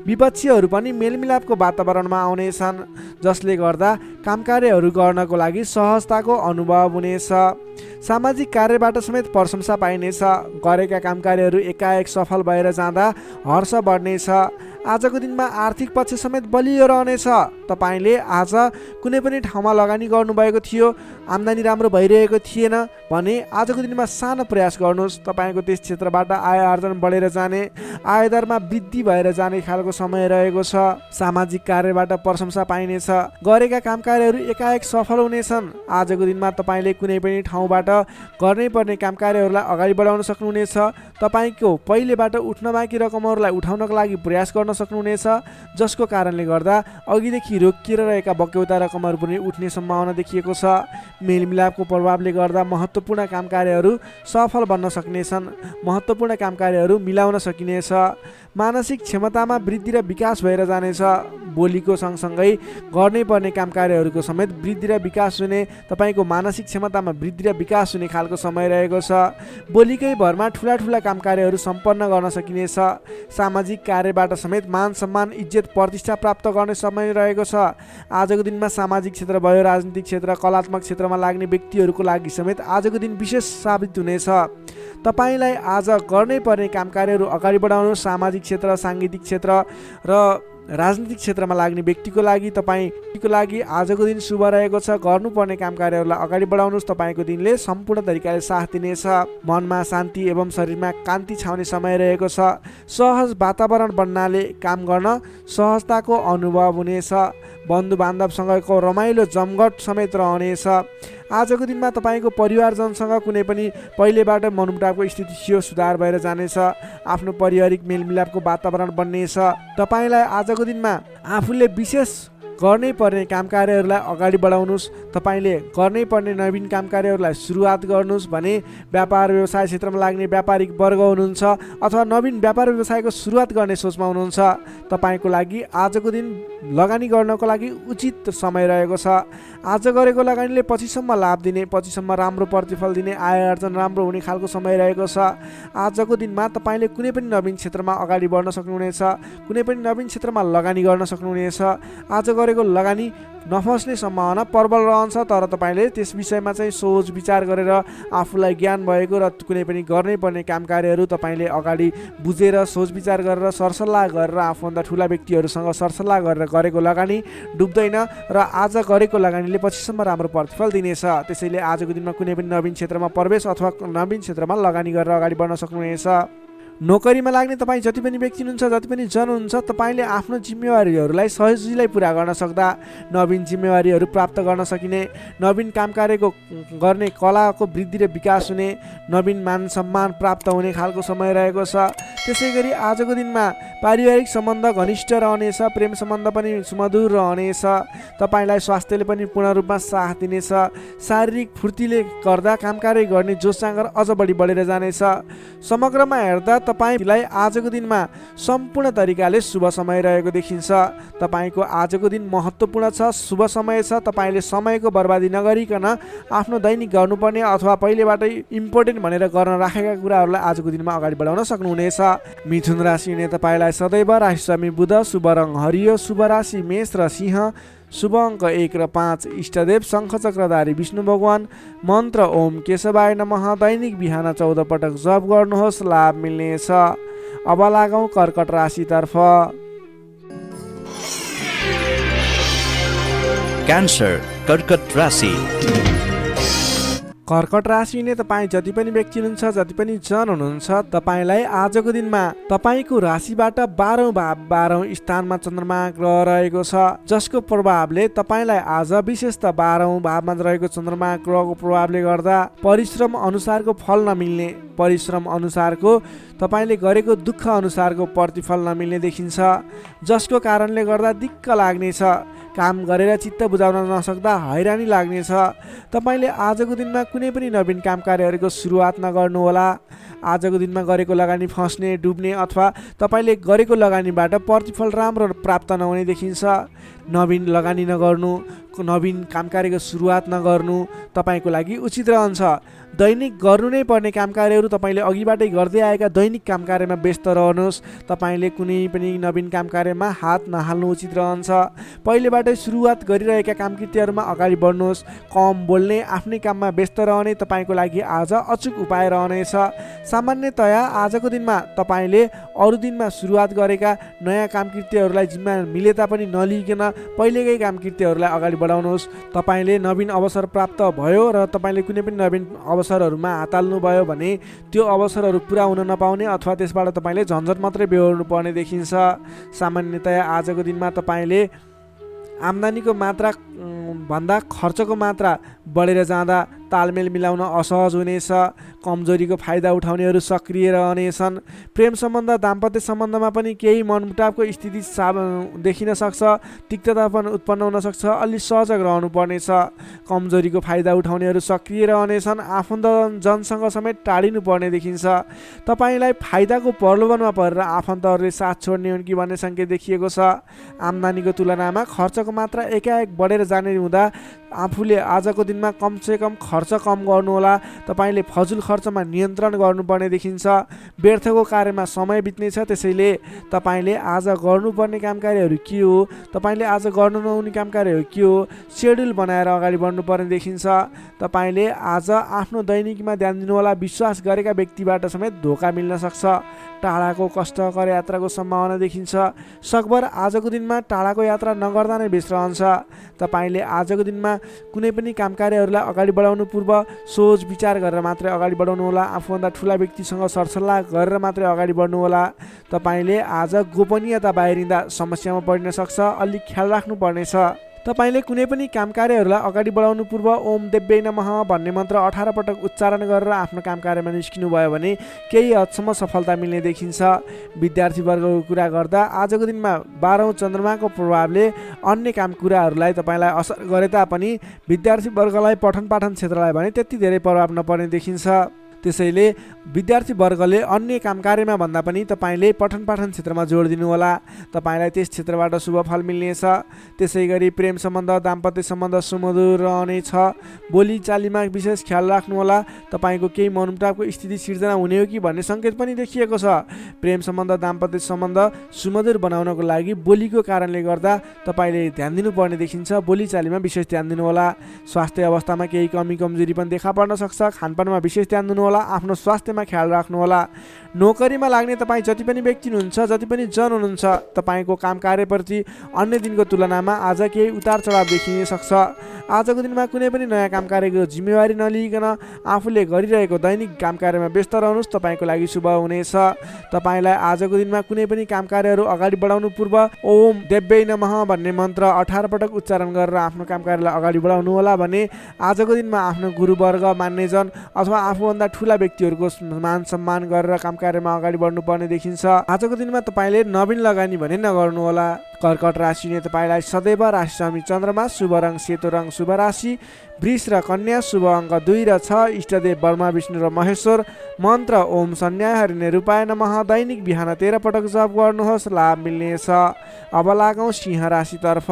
[SPEAKER 1] विपक्षीहरू पनि मेलमिलापको वातावरणमा आउनेछन्, जसले गर्दा काम कार्यहरू गर्नको लागि सहजताको अनुभव हुनेछ। सामाजिक कार्यबाट समेत प्रशंसा पाइनेछ। गरेका काम कार्यहरू एकाएक सफल भएर जाँदा हर्ष बढ्नेछ। आजको दिनमा आर्थिक पक्ष समेत बलियो रहनेछ। तपाईँले आज कुनै पनि ठाउँमा लगानी गर्नुभएको थियो, आम्दानी राम्रो भइरहेको थिएन भने आजको दिनमा सानो प्रयास गर्नुहोस्। तपाईँको त्यस क्षेत्रबाट आय आर्जन बढेर जाने, आयदरमा वृद्धि भएर जाने खालको समय रहेको छ। सामाजिक कार्यबाट प्रशंसा पाइनेछ। गरेका काम कार्यहरू एकाएक सफल हुनेछन्। आजको दिनमा तपाईँले कुनै पनि ठाउँबाट गर्नै पर्ने काम कार्यहरूलाई अगाडि बढाउन सक्नुहुनेछ। तपाईँको पहिलेबाट उठ्न बाँकी रकमहरूलाई उठाउनको लागि प्रयास गर्न सक्नुहुनेछ, जसको कारणले गर्दा अघिदेखि रोकिएर रहेका बक्यौता रकमहरू पनि उठ्ने सम्भावना देखिएको छ। मेलमिलापको प्रभावले गर्दा महत्त्वपूर्ण काम कार्यहरू सफल बन्न सक्नेछन्। महत्त्वपूर्ण काम कार्यहरू मिलाउन सकिनेछ। मानसिक क्षमतामा वृद्धि र विकास भएर जानेछ। बोलीको सँगसँगै गर्नै पर्ने काम कार्यहरूको समेत वृद्धि र विकास हुने, तपाईँको मानसिक क्षमतामा वृद्धि र विकास हुने खालको समय रहेको छ। बोलीकै भरमा ठुला ठुला काम कार्यहरू सम्पन्न गर्न सकिनेछ। सामाजिक कार्यबाट समेत मान सम्मान इज्जत प्रतिष्ठा प्राप्त गर्ने समय रहेको छ। आजको दिनमा सामाजिक क्षेत्र भयो, राजनीतिक क्षेत्र, कलात्मक क्षेत्रमा लाग्ने व्यक्तिहरूको लागि समेत आजको दिन विशेष साबित हुनेछ। तपाईँलाई आज गर्नै पर्ने काम कार्यहरू अगाडि बढाउनु। सामाजिक क्षेत्र, साङ्गीतिक क्षेत्र र राजनीतिक क्षेत्रमा लाग्ने व्यक्तिको लागि आजको दिन शुभ रहेको छ। गर्नुपर्ने काम कार्यहरूलाई अगाडि बढाउनुहोस्। तपाईँको दिनले सम्पूर्ण तरिकाले साथ दिनेछ। मनमा शान्ति एवं शरीरमा कान्ति छाउने समय रहेको छ। सहज वातावरण बन्नाले काम गर्न सहजताको अनुभव हुनेछ। बन्धु बान्धवसँगको रमाइलो जमघट समेत रहनेछ। आजको दिनमा तपाईँको परिवारजनसँग कुनै पनि पहिलेबाट मनमुटावको स्थिति थियो, सुधार भएर जानेछ। आफ्नो पारिवारिक मेलमिलापको वातावरण बन्नेछ। तपाईँलाई आजको दिनमा आफूले विशेष गर्नै पर्ने काम कार्यहरूलाई अगाडि बढाउनुहोस्। तपाईँले गर्नै पर्ने नवीन काम कार्यहरूलाई सुरुवात गर्नुहोस् भने व्यापार व्यवसाय क्षेत्रमा लाग्ने व्यापारिक वर्ग हुनुहुन्छ अथवा नवीन व्यापार व्यवसायको सुरुवात गर्ने सोचमा हुनुहुन्छ, तपाईँको लागि आजको दिन लगानी गर्नको लागि उचित समय रहेको छ। आज गरेको लगानीले पछिसम्म लाभ दिने, पछिसम्म राम्रो प्रतिफल दिने, आय आर्जन राम्रो हुने खालको समय रहेको छ। आजको दिनमा तपाईँले कुनै पनि नवीन क्षेत्रमा अगाडि बढ्न सक्नुहुनेछ। कुनै पनि नवीन क्षेत्रमा लगानी गर्न सक्नुहुनेछ। आज गरेको लगानी नफस्ने सम्भावना प्रबल रहन्छ, तर तपाईँले त्यस विषयमा चाहिँ सोच विचार गरेर आफूलाई ज्ञान भएको र कुनै पनि गर्नै पर्ने काम कार्यहरू तपाईँले अगाडि बुझेर सोच विचार गरेर सरसल्लाह गरेर आफूभन्दा ठुला व्यक्तिहरूसँग सरसल्लाह गरेर गरेको लगानी डुब्दैन र आज गरेको लगानीले पछिसम्म राम्रो प्रतिफल दिनेछ। त्यसैले आजको दिनमा कुनै पनि नवीन क्षेत्रमा प्रवेश अथवा नवीन क्षेत्रमा लगानी गरेर अगाडि बढ्न सक्नुहुनेछ। नोकरीमा लाग्ने तपाईँ जति पनि व्यक्ति हुनुहुन्छ, जति पनि जन हुनुहुन्छ, तपाईँले आफ्नो जिम्मेवारीहरूलाई सजिलै पुरा गर्न सक्दा नवीन जिम्मेवारीहरू प्राप्त गर्न सकिने, नवीन काम कार्यको गर्ने कलाको वृद्धि र विकास हुने, नवीन मान सम्मान प्राप्त हुने खालको समय रहेको छ। त्यसै गरी आजको दिनमा पारिवारिक सम्बन्ध घनिष्ठ रहनेछ। प्रेम सम्बन्ध पनि सुमधुर रहनेछ। तपाईँलाई स्वास्थ्यले पनि पूर्ण रूपमा साथ दिनेछ। शारीरिक फुर्तीले गर्दा काम कार्य गर्ने जोस जाँगर अझ बढी बढेर जानेछ। समग्रमा हेर्दा तपाईँलाई आजको दिनमा सम्पूर्ण तरिकाले शुभ समय रहेको देखिन्छ। तपाईँको आजको दिन महत्त्वपूर्ण छ, शुभ समय छ। तपाईँले समयको बर्बादी नगरिकन आफ्नो दैनिक गर्नुपर्ने अथवा पहिलेबाटै इम्पोर्टेन्ट भनेर गर्न राखेका कुराहरूलाई आजको दिनमा अगाडि बढाउन सक्नुहुनेछ। मिथुन राशि हुने तपाईँलाई सदैव राशि स्वामी बुध, शुभ रङ हरियो, शुभ राशि मेष र सिंह, शुभ अङ्क 1 र 5, इष्टदेव शङ्खचक्रधारी विष्णु भगवान, मन्त्र ओम केशवाय नमः। दैनिक बिहान 14 पटक जप गर्नुहोस्, लाभ मिल्नेछ। अब लागौँ कर्कट राशितर्फ।
[SPEAKER 2] क्यान्सर कर्कट राशि।
[SPEAKER 1] कर्कट राशि ने तपाईँ जति पनि व्यक्ति हुनुहुन्छ, जति पनि जन हुनुहुन्छ, तपाईँलाई आजको दिनमा तपाईँको राशिबाट 12औं भाव 12औं स्थानमा चन्द्रमा ग्रह रहेको छ, जसको प्रभावले तपाईँलाई आज विशेष त 12औं भावमा रहेको चन्द्रमा ग्रहको प्रभावले गर्दा परिश्रम अनुसारको फल नमिल्ने, परिश्रम अनुसारको तपाईँले गरेको दुःख अनुसारको प्रतिफल नमिल्ने देखिन्छ, जसको कारणले गर्दा दिक्क लाग्नेछ। काम गरेर चित्त बुझाउन नसक्दा हैरानी लाग्नेछ। तपाईँले आजको दिनमा कुनै पनि नवीन काम कार्यहरूको सुरुवात नगर्नुहोला। आजको दिनमा गरेको लगानी फस्ने, डुब्ने अथवा तपाईँले गरेको लगानीबाट प्रतिफल राम्रो प्राप्त नहुने देखिन्छ। नवीन लगानी नगर्नु, नवीन काम कार्यको सुरुवात नगर्नु तपाईँको लागि उचित रहन्छ। दैनिक गर्नु नै पर्ने काम कार्यहरू तपाईँले अघिबाटै गर्दै आएका दैनिक काम कार्यमा व्यस्त रहनुहोस्। तपाईँले कुनै पनि नवीन काम कार्यमा हात नहाल्नु उचित रहन्छ। पहिलेबाटै सुरुवात गरिरहेका कामकृत्यहरूमा अगाडि बढ्नुहोस्। कम बोल्ने, आफ्नै काममा व्यस्त रहने तपाईँको लागि आज अचुक उपाय रहनेछ। सामान्यतया आजको दिनमा तपाईँले अरू दिनमा सुरुवात गरेका नयाँ कामकृत्यहरूलाई जिम्मा मिले तापनि नलिकन पहिलेकै कामकृत्यहरूलाई अगाडि बढाउनुहोस्। तपाईँले नवीन अवसर प्राप्त भयो र तपाईँले कुनै पनि नवीन अवसरहरूमा हात हाल्नुभयो भने त्यो अवसरहरू पुरा हुन नपाउने अथवा त्यसबाट तपाईँले झन्झट मात्रै बेहोर्नु पर्ने देखिन्छ। सामान्यतया आजको दिनमा तपाईँले आम्दानीको मात्रा भन्दा खर्चको मात्रा बढेर जाँदा तालमेल मिलाउन असहज हुनेछ। कमजोरीको फाइदा उठाउनेहरू सक्रिय रहनेछन्। प्रेम सम्बन्ध, दाम्पत्य सम्बन्धमा पनि केही मनमुटावको स्थिति देखिन सक्छ। तिक्तता पनि उत्पन्न हुन सक्छ। अलि सजग रहनु पर्नेछ। कमजोरीको फाइदा उठाउनेहरू सक्रिय रहनेछन्। आफन्तजनसँग समेत टाढिनु पर्ने देखिन्छ। तपाईँलाई फाइदाको प्रलोभनमा परेर आफन्तहरूले साथ छोड्ने हुन् कि भन्ने सङ्केत देखिएको छ। आम्दानीको तुलनामा खर्चको मात्रा एकाएक बढेर जाने हुँदा आफूले आजको दिनमा कमसेकम खर्च कम गर्नुहोला। तपाईँले फजुल खर्चमा नियन्त्रण गर्नुपर्ने देखिन्छ। व्यर्थको कार्यमा समय बित्नेछ। त्यसैले तपाईँले आज गर्नुपर्ने काम कार्यहरू के हो, तपाईँले आज गर्नु नहुने काम कार्यहरू के हो, सेड्युल बनाएर अगाडि बढ्नुपर्ने देखिन्छ। तपाईँले आज आफ्नो दैनिकीमा ध्यान दिनुहोला। विश्वास गरेका व्यक्तिबाट समेत धोका मिल्न सक्छ। टाढाको कष्टकर यात्राको सम्भावना देखिन्छ। सकभर आजको दिनमा टाढाको यात्रा नगर्दा नै बेस रहन्छ। तपाईँले आजको दिनमा कुनै पनि काम कार्यहरूलाई अगाडि बढाउनु पूर्व सोच विचार गरेर मात्रै अगाडि बढाउनुहोला। आफूभन्दा ठुला व्यक्तिसँग सरसल्लाह गरेर मात्रै अगाडि बढ्नुहोला। तपाईँले आज गोपनीयता बाहिरिँदा समस्यामा पर्न सक्छ। अलिक ख्याल राख्नुपर्नेछ। तपाईँले कुनै पनि काम कार्यहरूलाई अगाडि बढाउनु पूर्व ओम देव्यै नमः भन्ने मन्त्र 18 पटक उच्चारण गरेर आफ्नो काम कार्यमा निस्किनु भयो भने केही हदसम्म सफलता मिल्ने देखिन्छ। विद्यार्थीवर्गको कुरा गर्दा आजको दिनमा 12औं चन्द्रमाको प्रभावले अन्य काम कुराहरूलाई तपाईँलाई असर गरे तापनि विद्यार्थीवर्गलाई पठन पाठन क्षेत्रलाई भने त्यति धेरै प्रभाव नपर्ने देखिन्छ। त्यसैले विद्यार्थीवर्गले अन्य काम कार्यमा भन्दा पनि तपाईँले पठन पाठन क्षेत्रमा जोड दिनुहोला। तपाईँलाई त्यस क्षेत्रबाट शुभ फल मिल्नेछ। त्यसै गरी प्रेम सम्बन्ध, दाम्पत्य सम्बन्ध सुमधुर रहनेछ। बोलीचालीमा विशेष ख्याल राख्नुहोला। तपाईँको केही मनमुटावको स्थिति सिर्जना हुने हो कि भन्ने सङ्केत पनि देखिएको छ। प्रेम सम्बन्ध, दाम्पत्य सम्बन्ध सुमधुर बनाउनको लागि बोलीको कारणले गर्दा तपाईँले ध्यान दिनुपर्ने देखिन्छ। बोलीचालीमा विशेष ध्यान दिनुहोला। स्वास्थ्य अवस्थामा केही कमी कमजोरी पनि देखा पर्न सक्छ। खानपानमा विशेष ध्यान दिनुहोला। आफ्नो स्वास्थ्यमा ख्याल राख्नुहोला। नोकरीमा लाग्ने तपाईँ जति पनि व्यक्ति हुनुहुन्छ, जति पनि जन हुनुहुन्छ, तपाईँको काम कार्यप्रति अन्य दिनको तुलनामा आज केही उतार चढाव देखिन सक्छ। आजको दिनमा कुनै पनि नयाँ काम कार्यको जिम्मेवारी नलिकन आफूले गरिरहेको दैनिक काम कार्यमा व्यस्त रहनुहोस्। तपाईँको लागि शुभ हुनेछ। तपाईँलाई आजको दिनमा कुनै पनि काम कार्यहरू अगाडि बढाउनु पूर्व ओम देव्यै नमः भन्ने मन्त्र 18 पटक उच्चारण गरेर आफ्नो काम कार्यलाई अगाडि बढाउनु होला भने आजको दिनमा आफ्नो गुरुवर्ग, मान्यजन अथवा आफूभन्दा ठुला व्यक्तिहरूको मान सम्मान गरेर काम कार्यमा अगाडि बढ्नुपर्ने देखिन्छ। आजको दिनमा तपाईँले नवीन लगानी भने नगर्नुहोला। कर्कट राशिले तपाईँलाई सदैव राशि स्वामी चन्द्रमा, शुभ रङ सेतो रङ, शुभ राशि वृष र कन्या, शुभ अङ्क 2 र 6, इष्टदेव ब्रह्मा विष्णु र महेश्वर, मन्त्र ओम सन्न्याय हरिणे रूपाय नमः। दैनिक बिहान 13 पटक जप गर्नुहोस्, लाभ मिल्नेछ। अब लागौँ सिंह राशितर्फ।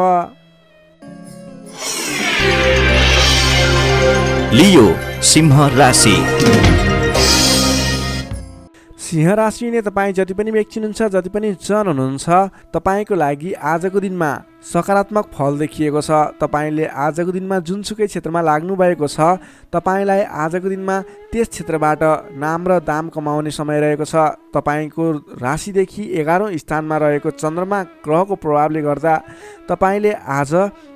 [SPEAKER 2] लियो सिंह राशि।
[SPEAKER 1] सिंह राशिले तपाईँ जति पनि व्यक्ति हुनुहुन्छ, जति पनि जन हुनुहुन्छ, तपाईँको लागि आजको दिनमा सकारात्मक फल देखिएको छ। तपाईँले आजको दिनमा जुनसुकै क्षेत्रमा लाग्नु भएको छ, तपाईँलाई आजको दिनमा त्यस क्षेत्रबाट नाम र दाम कमाउने समय रहेको छ। तपाईँको राशिदेखि 11औं स्थानमा रहेको चन्द्रमा ग्रहको प्रभावले गर्दा तपाईँले आज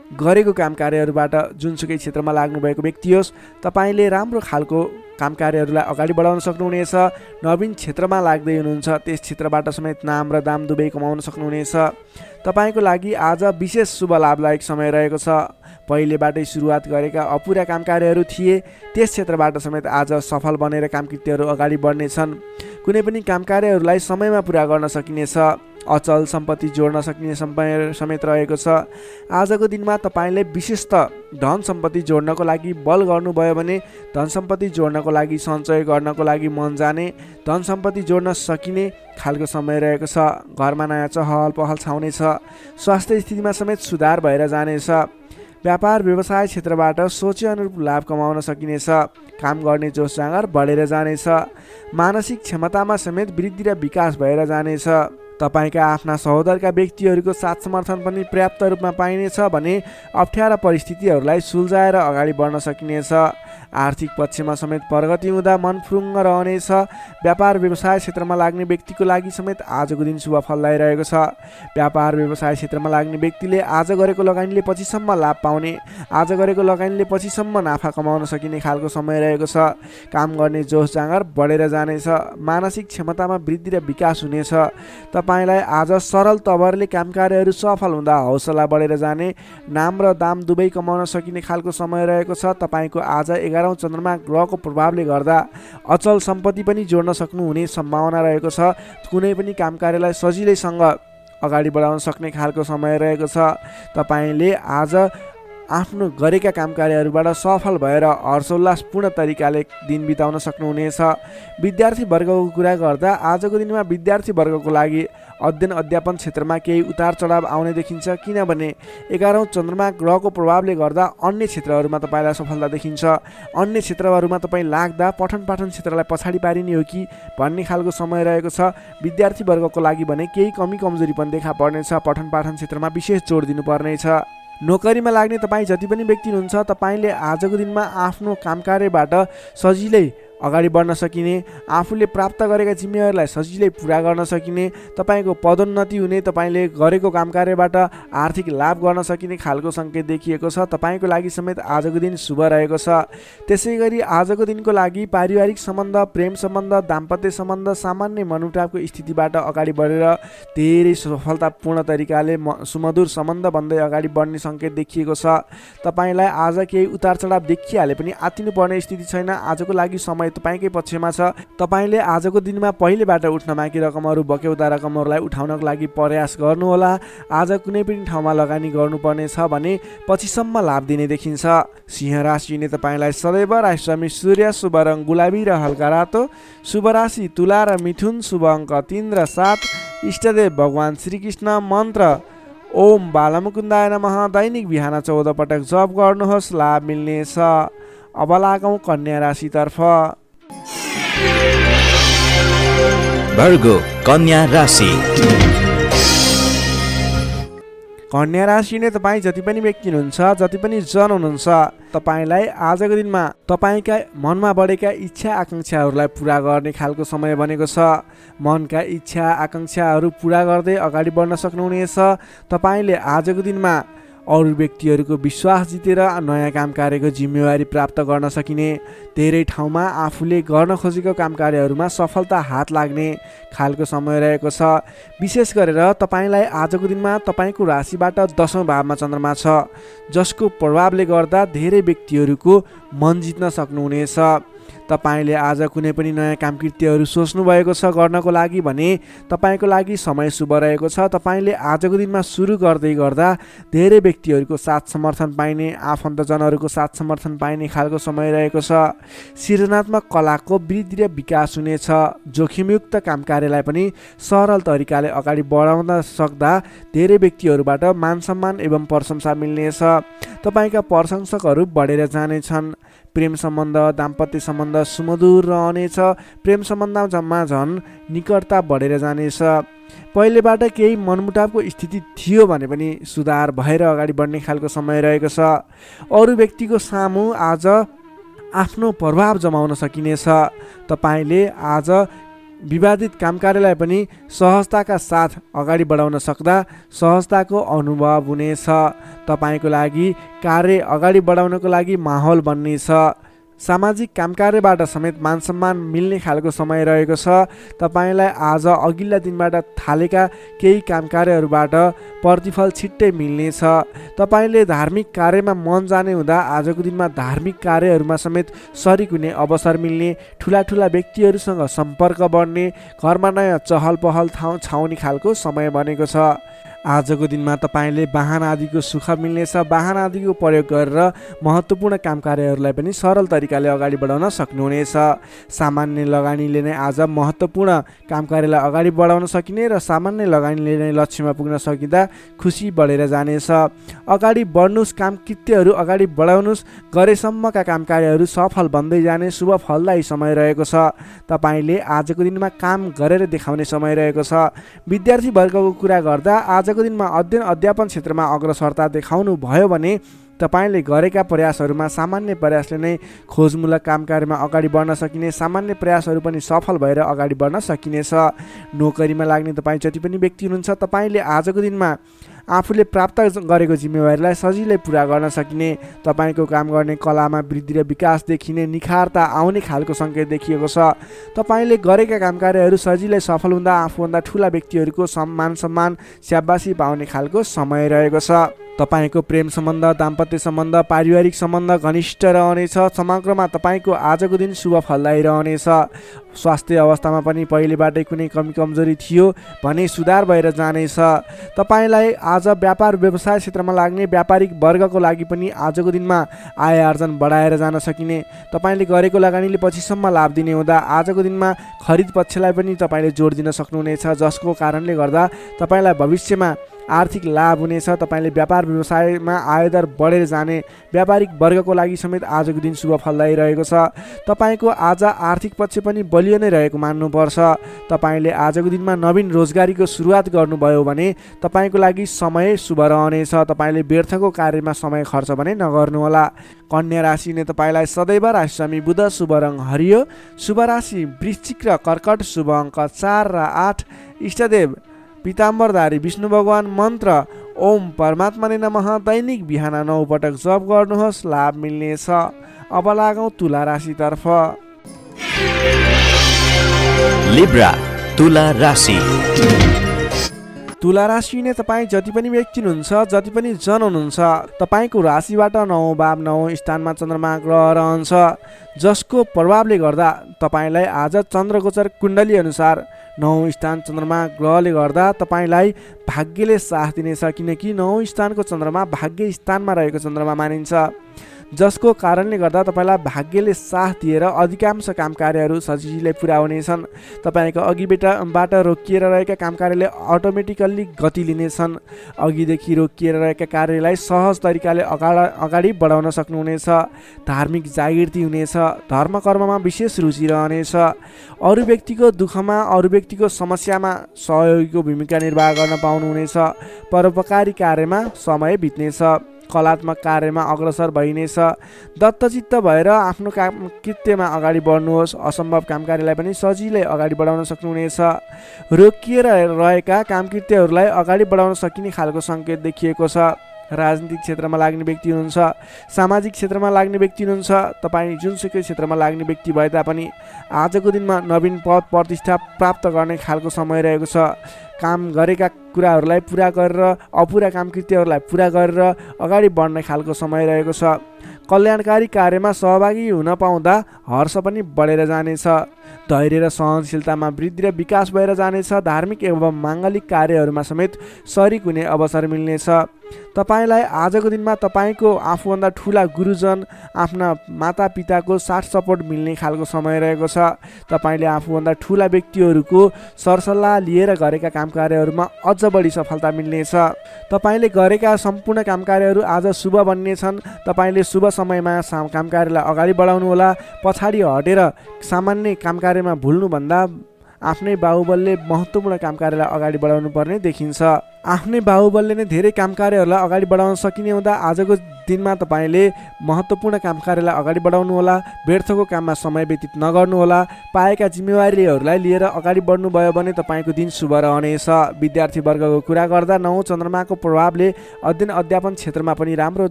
[SPEAKER 1] गरेको काम कार्यहरूबाट जुनसुकै क्षेत्रमा लाग्नुभएको व्यक्ति होस्, तपाईँले राम्रो खालको काम कार्यहरूलाई अगाडि बढाउन सक्नुहुनेछ। नवीन क्षेत्रमा लाग्दै हुनुहुन्छ, त्यस क्षेत्रबाट समेत नाम र दाम दुवै कमाउन सक्नुहुनेछ। तपाईँको लागि आज विशेष शुभ लाभदायक समय रहेको छ। पहिलेबाटै सुरुवात गरेका अपुरा काम कार्यहरू थिए, त्यस क्षेत्रबाट समेत आज सफल बनेर कामकृत्यहरू अगाडि बढ्नेछन्। कुनै पनि काम कार्यहरूलाई समयमा पुरा गर्न सकिनेछ। अचल सम्पत्ति जोड्न सकिने समय समेत रहेको छ। आजको दिनमा तपाईँले विशेषतः धन सम्पत्ति जोड्नको लागि बल गर्नुभयो भने धन सम्पत्ति जोड्नको लागि, सञ्चय गर्नको लागि मन जाने, धन सम्पत्ति जोड्न सकिने खालको समय रहेको छ। घरमा नयाँ चहल पहल छाउनेछ। स्वास्थ्य स्थितिमा समेत सुधार भएर जानेछ। व्यापार व्यवसाय क्षेत्रबाट सोचे अनुरूप लाभ कमाउन सकिनेछ। काम गर्ने जोस जाँगर बढेर जानेछ। मानसिक क्षमतामा समेत वृद्धि र विकास भएर जानेछ। तपाईँका आफ्ना सहोदरका व्यक्तिहरूको साथ समर्थन पनि पर्याप्त रूपमा पाइनेछ भने अप्ठ्यारा परिस्थितिहरूलाई सुल्झाएर अगाडि बढ्न सकिनेछ। आर्थिक पक्षमा समेत प्रगति हुँदा मन फुरुङ्ग रहनेछ। व्यापार व्यवसाय क्षेत्रमा लाग्ने व्यक्तिको लागि समेत आजको दिन शुभ फलदायी रहेको छ। व्यापार व्यवसाय क्षेत्रमा लाग्ने व्यक्तिले आज गरेको लगानीले पछिसम्म लाभ पाउने, आज गरेको लगानीले पछिसम्म नाफा कमाउन सकिने खालको समय रहेको छ। काम गर्ने जोस जाँगर बढेर जानेछ। मानसिक क्षमतामा वृद्धि र विकास हुनेछ। तपाईँलाई आज सरल तवरले काम कार्यहरू सफल हुँदा हौसला बढेर जाने, नाम र दाम दुवै कमाउन सकिने खालको समय रहेको छ। तपाईँको आज 11औं चन्द्रमा ग्रहको प्रभावले गर्दा अचल सम्पत्ति पनि जोड्न सक्नुहुने सम्भावना रहेको छ। कुनै पनि काम कार्यलाई सजिलैसँग अगाडि बढाउन सक्ने खालको समय रहेको छ। तपाईँले आज आफ्नो गरेका काम कार्यहरूबाट सफल भएर हर्षोल्लासपूर्ण तरिकाले दिन बिताउन सक्नुहुनेछ। विद्यार्थी वर्गको कुरा गर्दा आजको दिनमा विद्यार्थी वर्गको लागि अध्ययन अध्यापन क्षेत्रमा केही उतार चढाव आउने देखिन्छ। किनभने 11औं चन्द्रमा ग्रहको प्रभावले गर्दा अन्य क्षेत्रहरूमा तपाईँलाई सफलता देखिन्छ। अन्य क्षेत्रहरूमा तपाईँ लाग्दा पठन पाठन क्षेत्रलाई पछाडि पारिने हो कि भन्ने खालको समय रहेको छ। विद्यार्थी वर्गको लागि भने केही कमी कमजोरी पनि देखा पर्नेछ। पठन पाठन क्षेत्रमा विशेष जोड दिनुपर्नेछ। नोकरीमा लाग्ने तपाईँ जति पनि व्यक्ति हुनुहुन्छ, तपाईँले आजको दिनमा आफ्नो काम कार्यबाट सजिलै अगाडि बढ्न सकिने, आफूले प्राप्त गरेका जिम्मेवारीलाई सजिलै पुरा गर्न सकिने, तपाईँको पदोन्नति हुने, तपाईँले गरेको काम कार्यबाट आर्थिक लाभ गर्न सकिने खालको सङ्केत देखिएको छ। तपाईँको लागि समेत आजको दिन शुभ रहेको छ। त्यसै गरी आजको दिनको लागि पारिवारिक सम्बन्ध, प्रेम सम्बन्ध, दाम्पत्य सम्बन्ध सामान्य मनमुटावको स्थितिबाट अगाडि बढेर धेरै सफलतापूर्ण तरिकाले सुमधुर सम्बन्ध बन्दै अगाडि बढ्ने सङ्केत देखिएको छ। तपाईँलाई आज केही उतार चढाव देखिहाले पनि आत्तिनु पर्ने स्थिति छैन। आजको लागि समय तपाईँकै पक्षमा छ। तपाईँले आजको दिनमा पहिलेबाट उठ्न बाँकी रकमहरू, बक्यौता रकमहरूलाई उठाउनको लागि प्रयास गर्नुहोला। आज कुनै पनि ठाउँमा लगानी गर्नुपर्ने छ भने पछिसम्म लाभ दिने देखिन्छ। सिंह राशिले तपाईँलाई सदैव राशिस्वामी सूर्य, शुभ रङ गुलाबी र हल्का रातो, शुभ राशि तुला र मिथुन, शुभ अङ्क 3 र 7, इष्टदेव भगवान श्रीकृष्ण, मन्त्र ओम बालमुकुन्दाय नमः। दैनिक बिहान 14 पटक जप गर्नुहोस्, लाभ मिल्नेछ। अब लागौँ कन्या राशितर्फ।
[SPEAKER 2] वर्गो कन्या राशि।
[SPEAKER 1] कन्या राशिले तपाईँ जति पनि व्यक्ति हुनुहुन्छ, जति पनि जन हुनुहुन्छ, तपाईँलाई आजको दिनमा तपाईँका मनमा बढेका इच्छा आकाङ्क्षाहरूलाई पुरा गर्ने खालको समय बनेको छ। मनका इच्छा आकाङ्क्षाहरू पुरा गर्दै अगाडि बढ्न सक्नुहुनेछ। तपाईँले आजको दिनमा अरू व्यक्तिहरूको विश्वास जितेर नयाँ काम कार्यको जिम्मेवारी प्राप्त गर्न सकिने, धेरै ठाउँमा आफूले गर्न खोजेको काम कार्यहरूमा सफलता हात लाग्ने खालको समय रहेको छ। विशेष गरेर तपाईँलाई आजको दिनमा तपाईँको राशिबाट 10औं भावमा चन्द्रमा छ, जसको प्रभावले गर्दा धेरै व्यक्तिहरूको मन जित्न सक्नुहुनेछ। तपाईँले आज कुनै पनि नयाँ काम कृत्यहरू सोच्नु भएको छ गर्नको लागि भने तपाईँको लागि समय शुभ रहेको छ। तपाईँले आजको दिनमा सुरु गर्दै गर्दा धेरै व्यक्तिहरूको साथ समर्थन पाइने, आफन्तजनहरूको साथ समर्थन पाइने खालको समय रहेको छ। सृजनात्मक कलाको वृद्धि र विकास हुनेछ। जोखिमयुक्त काम कार्यलाई पनि सरल तरिकाले अगाडि बढाउन सक्दा धेरै व्यक्तिहरूबाट मान सम्मान एवं प्रशंसा मिल्नेछ। तपाईँका प्रशंसकहरू बढेर जानेछन्। प्रेम सम्बन्ध, दाम्पत्य सम्बन्ध सुमधुर रहनेछ। प्रेम सम्बन्धमा झन् निकटता बढेर जानेछ। पहिलेबाट केही मनमुटावको स्थिति थियो भने पनि सुधार भएर अगाडि बढ्ने खालको समय रहेको छ। अरू व्यक्तिको सामु आज आफ्नो प्रभाव जमाउन सकिनेछ। तपाईँले आज विवादित काम कार्यलाई पनि सहजताका साथ अगाडि बढाउन सक्दा सहजताको अनुभव हुनेछ। तपाईँको लागि कार्य अगाडि बढाउनको लागि माहौल बन्नेछ। सामाजिक काम कार्यबाट समेत मान सम्मान मिल्ने खालको समय रहेको छ। तपाईँलाई आज अघिल्ला दिनबाट थालेका केही काम कार्यहरूबाट प्रतिफल छिट्टै मिल्नेछ। तपाईँले धार्मिक कार्यमा मन जाने हुँदा आजको दिनमा धार्मिक कार्यहरूमा समेत सरिक हुने अवसर मिल्ने, ठुला ठुला व्यक्तिहरूसँग सम्पर्क बढ्ने, घरमा नयाँ चहल पहल छाउने खालको समय बनेको छ। आजको दिनमा तपाईँले वाहन आदिको सुख मिल्नेछ। वाहन आदिको प्रयोग गरेर महत्त्वपूर्ण काम कार्यहरूलाई पनि सरल तरिकाले अगाडि बढाउन सक्नुहुनेछ। सामान्य लगानीले नै आज महत्त्वपूर्ण काम कार्यलाई अगाडि बढाउन सकिने र सामान्य लगानीले नै लक्ष्यमा पुग्न सकिँदा खुसी बढेर जानेछ। अगाडि बढ्नुहोस्, काम कृत्यहरू अगाडि बढाउनुहोस्, गरेसम्मका काम कार्यहरू सफल बन्दै जाने शुभ फलदायी समय रहेको छ। तपाईँले आजको दिनमा काम गरेर देखाउने समय रहेको छ। विद्यार्थी वर्गको कुरा गर्दा आजको दिनमा अध्ययन अध्यापन क्षेत्रमा अग्रसरता देखाउनु भयो भने तपाईँले गरेका प्रयासहरूमा सामान्य प्रयासले नै खोजमूलक काम कार्यमा अगाडि बढ्न सकिने, सामान्य प्रयासहरू पनि सफल भएर अगाडि बढ्न सकिनेछ। नोकरीमा लाग्ने तपाईँ जति पनि व्यक्ति हुनुहुन्छ, तपाईँले आजको दिनमा आफूले प्राप्त गरेको जिम्मेवारीलाई सजिलै पुरा गर्न सकिने, तपाईँको काम गर्ने कलामा वृद्धि र विकास देखिने, निखारता आउने खालको सङ्केत देखिएको छ। तपाईँले गरेका काम कार्यहरू सजिलै सफल हुँदा आफूभन्दा ठुला व्यक्तिहरूको सम्मान स्याबासी पाउने खालको समय रहेको छ। तपाईँको प्रेम सम्बन्ध, दाम्पत्य सम्बन्ध, पारिवारिक सम्बन्ध घनिष्ठ रहनेछ। समग्रमा तपाईँको आजको दिन शुभ फलदायी रहनेछ। स्वास्थ्य अवस्थामा पनि पहिलेबाटै कुनै कमी कमजोरी थियो भने सुधार भएर जानेछ। तपाईँलाई आज व्यापार व्यवसाय क्षेत्रमा लाग्ने व्यापारिक वर्गको लागि पनि आजको दिनमा आय आर्जन बढाएर जान सकिने, तपाईँले गरेको लगानीले पछिसम्म लाभ दिने हुँदा आजको दिनमा खरिद पक्षलाई पनि तपाईँले जोड दिन सक्नुहुनेछ, जसको कारणले गर्दा तपाईँलाई भविष्यमा आर्थिक लाभ हुनेछ। तपाईँले व्यापार व्यवसायमा आयदर बढेर जाने व्यापारिक वर्गको लागि समेत आजको दिन शुभ फलदायी रहेको छ। तपाईँको आज आर्थिक पक्ष पनि बलियो नै रहेको मान्नुपर्छ। तपाईँले आजको दिनमा नवीन रोजगारीको सुरुवात गर्नुभयो भने तपाईँको लागि समय शुभ रहनेछ। तपाईँले व्यर्थको कार्यमा समय खर्च भने नगर्नुहोला। कन्या राशिले तपाईँलाई सदैव राशिस्वामी बुध, शुभ रङ हरियो, शुभ राशि वृश्चिक र कर्कट, शुभ अङ्क 4 र 8, इष्टदेव पीताम्बरधारी विष्णु भगवान, मन्त्र ओम परमात्मा ने नमः, दैनिक बिहान 9 पटक जप गर्नुहोस्, लाभ मिल्नेछ। अब लागौँ तुला राशितर्फ।
[SPEAKER 2] लिब्रा तुला राशि।
[SPEAKER 1] तुला राशि नै तपाईँ जति पनि व्यक्ति हुनुहुन्छ, जति पनि जन हुनुहुन्छ, तपाईँको राशिबाट 9 भाव 9 स्थानमा चन्द्रमा ग्रह रहन्छ, जसको प्रभावले गर्दा तपाईँलाई आज चन्द्रगोचर कुण्डली अनुसार 9 स्थान चन्द्रमा ग्रहले गर्दा तपाईँलाई भाग्यले साथ दिनेछ। किनकि 9 स्थानको चन्द्रमा भाग्य स्थानमा रहेको चन्द्रमा मानिन्छ, जसको कारणले गर्दा तपाईँलाई भाग्यले साथ दिएर अधिकांश काम कार्यहरू सजिलै पुरा हुनेछन्। तपाईँको अघिबाट रोकिएर रहेका काम कार्यले अटोमेटिकल्ली गति लिनेछन्। अघिदेखि रोकिएर रहेका कार्यलाई सहज तरिकाले अगाडि बढाउन सक्नुहुनेछ। धार्मिक जागृति हुनेछ। धर्म कर्ममा विशेष रुचि रहनेछ। अरू व्यक्तिको दुःखमा, अरू व्यक्तिको समस्यामा सहयोगीको भूमिका निर्वाह गर्न पाउनुहुनेछ। परोपकारी कार्यमा समय बित्नेछ। कलात्मक कार्यमा अग्रसर भइनेछ। दत्तचित्त भएर आफ्नो काम कृत्यमा अगाडि बढ्नुहोस्। असम्भव काम कार्यलाई पनि सजिलै अगाडि बढाउन सक्नुहुनेछ। रोकिएर रहेका काम कृत्यहरूलाई अगाडि बढाउन सकिने खालको सङ्केत देखिएको छ। राजनीतिक क्षेत्रमा लाग्ने व्यक्ति हुनुहुन्छ, सामाजिक क्षेत्रमा लाग्ने व्यक्ति हुनुहुन्छ, तपाईँ जुनसुकै क्षेत्रमा लाग्ने व्यक्ति भए तापनि आजको दिनमा नवीन पद प्रतिष्ठा प्राप्त गर्ने खालको समय रहेको छ। काम गरेका कुराहरूलाई पुरा गरेर अपुरा काम कृत्यहरूलाई पुरा गरेर अगाडि बढ्ने खालको समय रहेको छ। कल्याणकारी कार्यमा सहभागी हुन पाउँदा हर्ष पनि बढेर जानेछ। धैर्य र सहनशीलतामा वृद्धि र विकास भएर जानेछ। धार्मिक एवं माङ्गलिक कार्यहरूमा समेत शरीक हुने अवसर मिल्नेछ। तपाईँलाई आजको दिनमा तपाईँको आफूभन्दा ठुला गुरुजन, आफ्ना मातापिताको साथ सपोर्ट मिल्ने खालको समय रहेको छ। तपाईँले आफूभन्दा ठुला व्यक्तिहरूको सरसल्लाह लिएर गरेका काम कार्यहरूमा अझ बढी सफलता मिल्नेछ। तपाईँले गरेका सम्पूर्ण काम कार्यहरू आज शुभ बन्नेछन्। तपाईँले शुभ समयमा काम कार्यलाई अगाडि बढाउनुहोला। पछाडि हटेर सामान्य काम कार्यमा भुल्नुभन्दा आफ्नै बाहुबलले महत्त्वपूर्ण काम कार्यलाई अगाडि बढाउनु पर्ने देखिन्छ। आफ्नै बाहुबलले नै धेरै काम कार्यहरूलाई अगाडि बढाउन सकिने हुँदा आजको दिनमा तपाईँले महत्त्वपूर्ण काम कार्यलाई अगाडि बढाउनुहोला। व्यर्थको काममा समय व्यतीत नगर्नुहोला। पाएका जिम्मेवारीहरूलाई लिएर अगाडि बढ्नुभयो भने तपाईँको दिन शुभ रहनेछ। विद्यार्थी वर्गको कुरा गर्दा 9 चन्द्रमाको प्रभावले अध्ययन अध्यापन क्षेत्रमा पनि राम्रो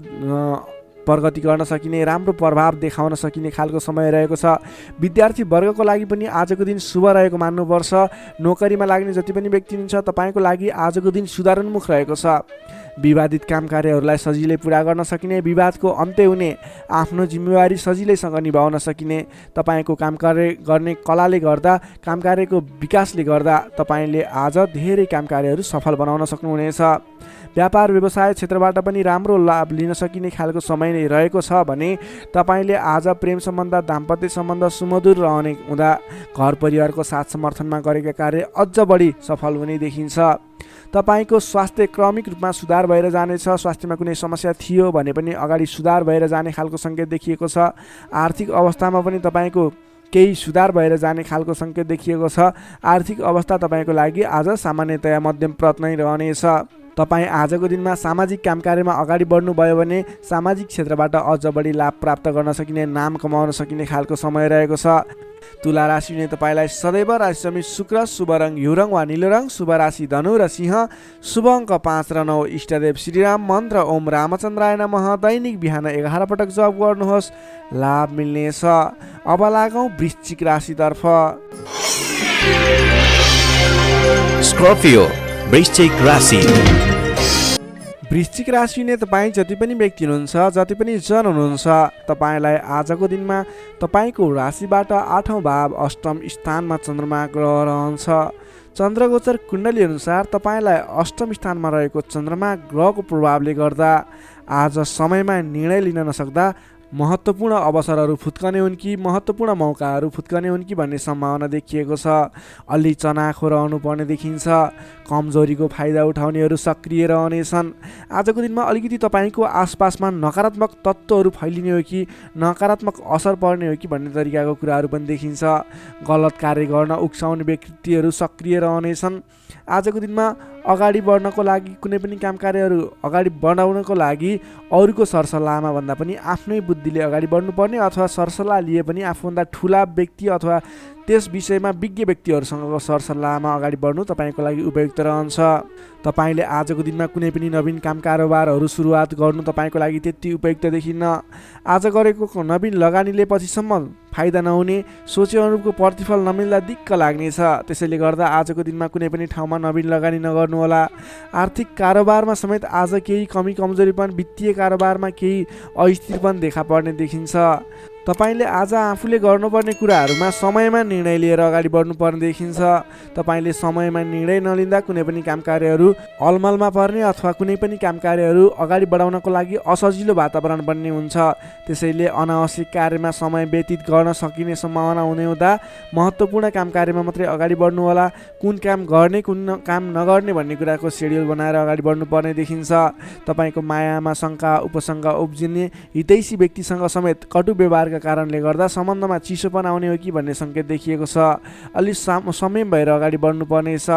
[SPEAKER 1] प्रगति गर्न सकिने, राम्रो प्रभाव देखाउन सकिने खालको समय रहेको छ। विद्यार्थी वर्गको लागि पनि आजको दिन शुभ रहेको मान्नुपर्छ। नोकरीमा लाग्ने जति पनि व्यक्ति हुनुहुन्छ, तपाईँको लागि आजको दिन सुधारोन्मुख रहेको छ। विवादित काम कार्यहरूलाई सजिलै पुरा गर्न सकिने, विवादको अन्त्य हुने, आफ्नो जिम्मेवारी सजिलैसँग निभाउन सकिने, तपाईँको काम कार्य गर्ने कलाले गर्दा, काम कार्यको विकासले गर्दा तपाईँले आज धेरै काम कार्यहरू सफल बनाउन सक्नुहुनेछ। व्यापार व्यवसाय क्षेत्रबाट पनि राम्रो लाभ लिन सकिने खालको समय नै रहेको छ भने तपाईँले आज प्रेम सम्बन्ध, दाम्पत्य सम्बन्ध सुमधुर रहने हुँदा घर परिवारको साथ समर्थनमा गरेका कार्य अझ बढी सफल हुने देखिन्छ। तपाईँको स्वास्थ्य क्रमिक रूपमा सुधार भएर जानेछ। स्वास्थ्यमा कुनै समस्या थियो भने पनि अगाडि सुधार भएर जाने खालको सङ्केत देखिएको छ। आर्थिक अवस्थामा पनि तपाईँको केही सुधार भएर जाने खालको सङ्केत देखिएको छ। आर्थिक अवस्था तपाईँको लागि आज सामान्यतया मध्यमप्रत नै रहनेछ। तपाईँ आजको दिनमा सामाजिक काम कार्यमा अगाडि बढ्नुभयो भने सामाजिक क्षेत्रबाट अझ बढी लाभ प्राप्त गर्न सकिने, नाम कमाउन सकिने खालको समय रहेको छ। तुला राशिले तपाईँलाई सदैव राशिसमी शुक्र, शुभ रङ हिउरङ वा निलो रङ, शुभ राशि धनु र सिंह, शुभ अङ्क 5 र 9, इष्टदेव श्रीराम, मन्त्र ओम रामचन्द्राय नमः। दैनिक बिहान 11 पटक जप गर्नुहोस्, लाभ मिल्नेछ। अब लागौँ वृश्चिक राशितर्फ।
[SPEAKER 2] स्कर्पियो वृश्चिक राशि।
[SPEAKER 1] वृश्चिक राशि नै तपाईँ जति पनि व्यक्ति हुनुहुन्छ, जति पनि जन हुनुहुन्छ, तपाईँलाई आजको दिनमा तपाईँको राशिबाट 8औं भाव अष्टम स्थानमा चन्द्रमा ग्रह रहन्छ। चन्द्रगोचर कुण्डली अनुसार तपाईँलाई अष्टम स्थानमा रहेको चन्द्रमा ग्रहको प्रभावले गर्दा आज समयमा निर्णय लिन नसक्दा महत्त्वपूर्ण अवसरहरू फुत्कने हुन् कि महत्त्वपूर्ण मौकाहरू फुत्कने हुन् कि भन्ने सम्भावना देखिएको छ। अलि चनाखो रहनुपर्ने देखिन्छ। कमजोरीको फाइदा उठाउनेहरू सक्रिय रहनेछन्। आजको दिनमा अलिकति तपाईँको आसपासमा नकारात्मक तत्त्वहरू फैलिने हो कि नकारात्मक असर पर्ने हो कि भन्ने तरिकाको कुराहरू पनि देखिन्छ। गलत कार्य गर्न उक्साउने व्यक्तिहरू सक्रिय रहनेछन्। आजको दिनमा अगाडि बढ्नको लागि, कुनै पनि काम कार्यहरू अगाडि बढाउनको लागि अरूको सरसल्लाहमा भन्दा पनि आफ्नै बुद्धिले अगाडि बढ्नुपर्ने, अथवा सरसल्लाह लिए पनि आफूभन्दा ठुला व्यक्ति अथवा त्यस विषयमा विज्ञ व्यक्तिहरूसँगको सरसल्लाहमा अगाडि बढ्नु तपाईँको लागि उपयुक्त रहन्छ। तपाईँले आजको दिनमा कुनै पनि नवीन काम कारोबारहरू सुरुवात गर्नु तपाईँको लागि त्यति उपयुक्त देखिन्न। आज गरेको नवीन लगानीले पछिसम्म फाइदा नहुने, सोचे अनुरूपको प्रतिफल नमिल्दा दिक्क लाग्नेछ। त्यसैले गर्दा आजको दिनमा कुनै पनि ठाउँमा नवीन लगानी नगर्नुहोला। आर्थिक कारोबारमा समेत आज केही कमी कमजोरीपन, वित्तीय कारोबारमा केही अस्थिरपन देखा पर्ने देखिन्छ। तपाईँले आज आफूले गर्नुपर्ने कुराहरूमा समयमा निर्णय लिएर अगाडि बढ्नुपर्ने देखिन्छ। तपाईँले समयमा निर्णय नलिँदा कुनै पनि काम कार्यहरू अलमलमा पर्ने अथवा कुनै पनि काम कार्यहरू अगाडि बढाउनको लागि असजिलो वातावरण बन्ने हुन्छ। त्यसैले अनावश्यक कार्यमा समय व्यतीत गर्न सकिने सम्भावना हुने हुँदा महत्त्वपूर्ण काम कार्यमा मात्रै अगाडि बढ्नुहोला। कुन काम गर्ने, कुन काम नगर्ने भन्ने कुराको सेड्युल बनाएर अगाडि बढ्नुपर्ने देखिन्छ। तपाईँको मायामा शङ्का उपशङ्का उब्जिने, हितैषी व्यक्तिसँग समेत कटु व्यवहारका कारणले गर्दा सम्बन्धमा चिसोपन आउने हो कि भन्ने सङ्केत देखिएको छ। अलि संयम भएर अगाडि बढ्नुपर्नेछ।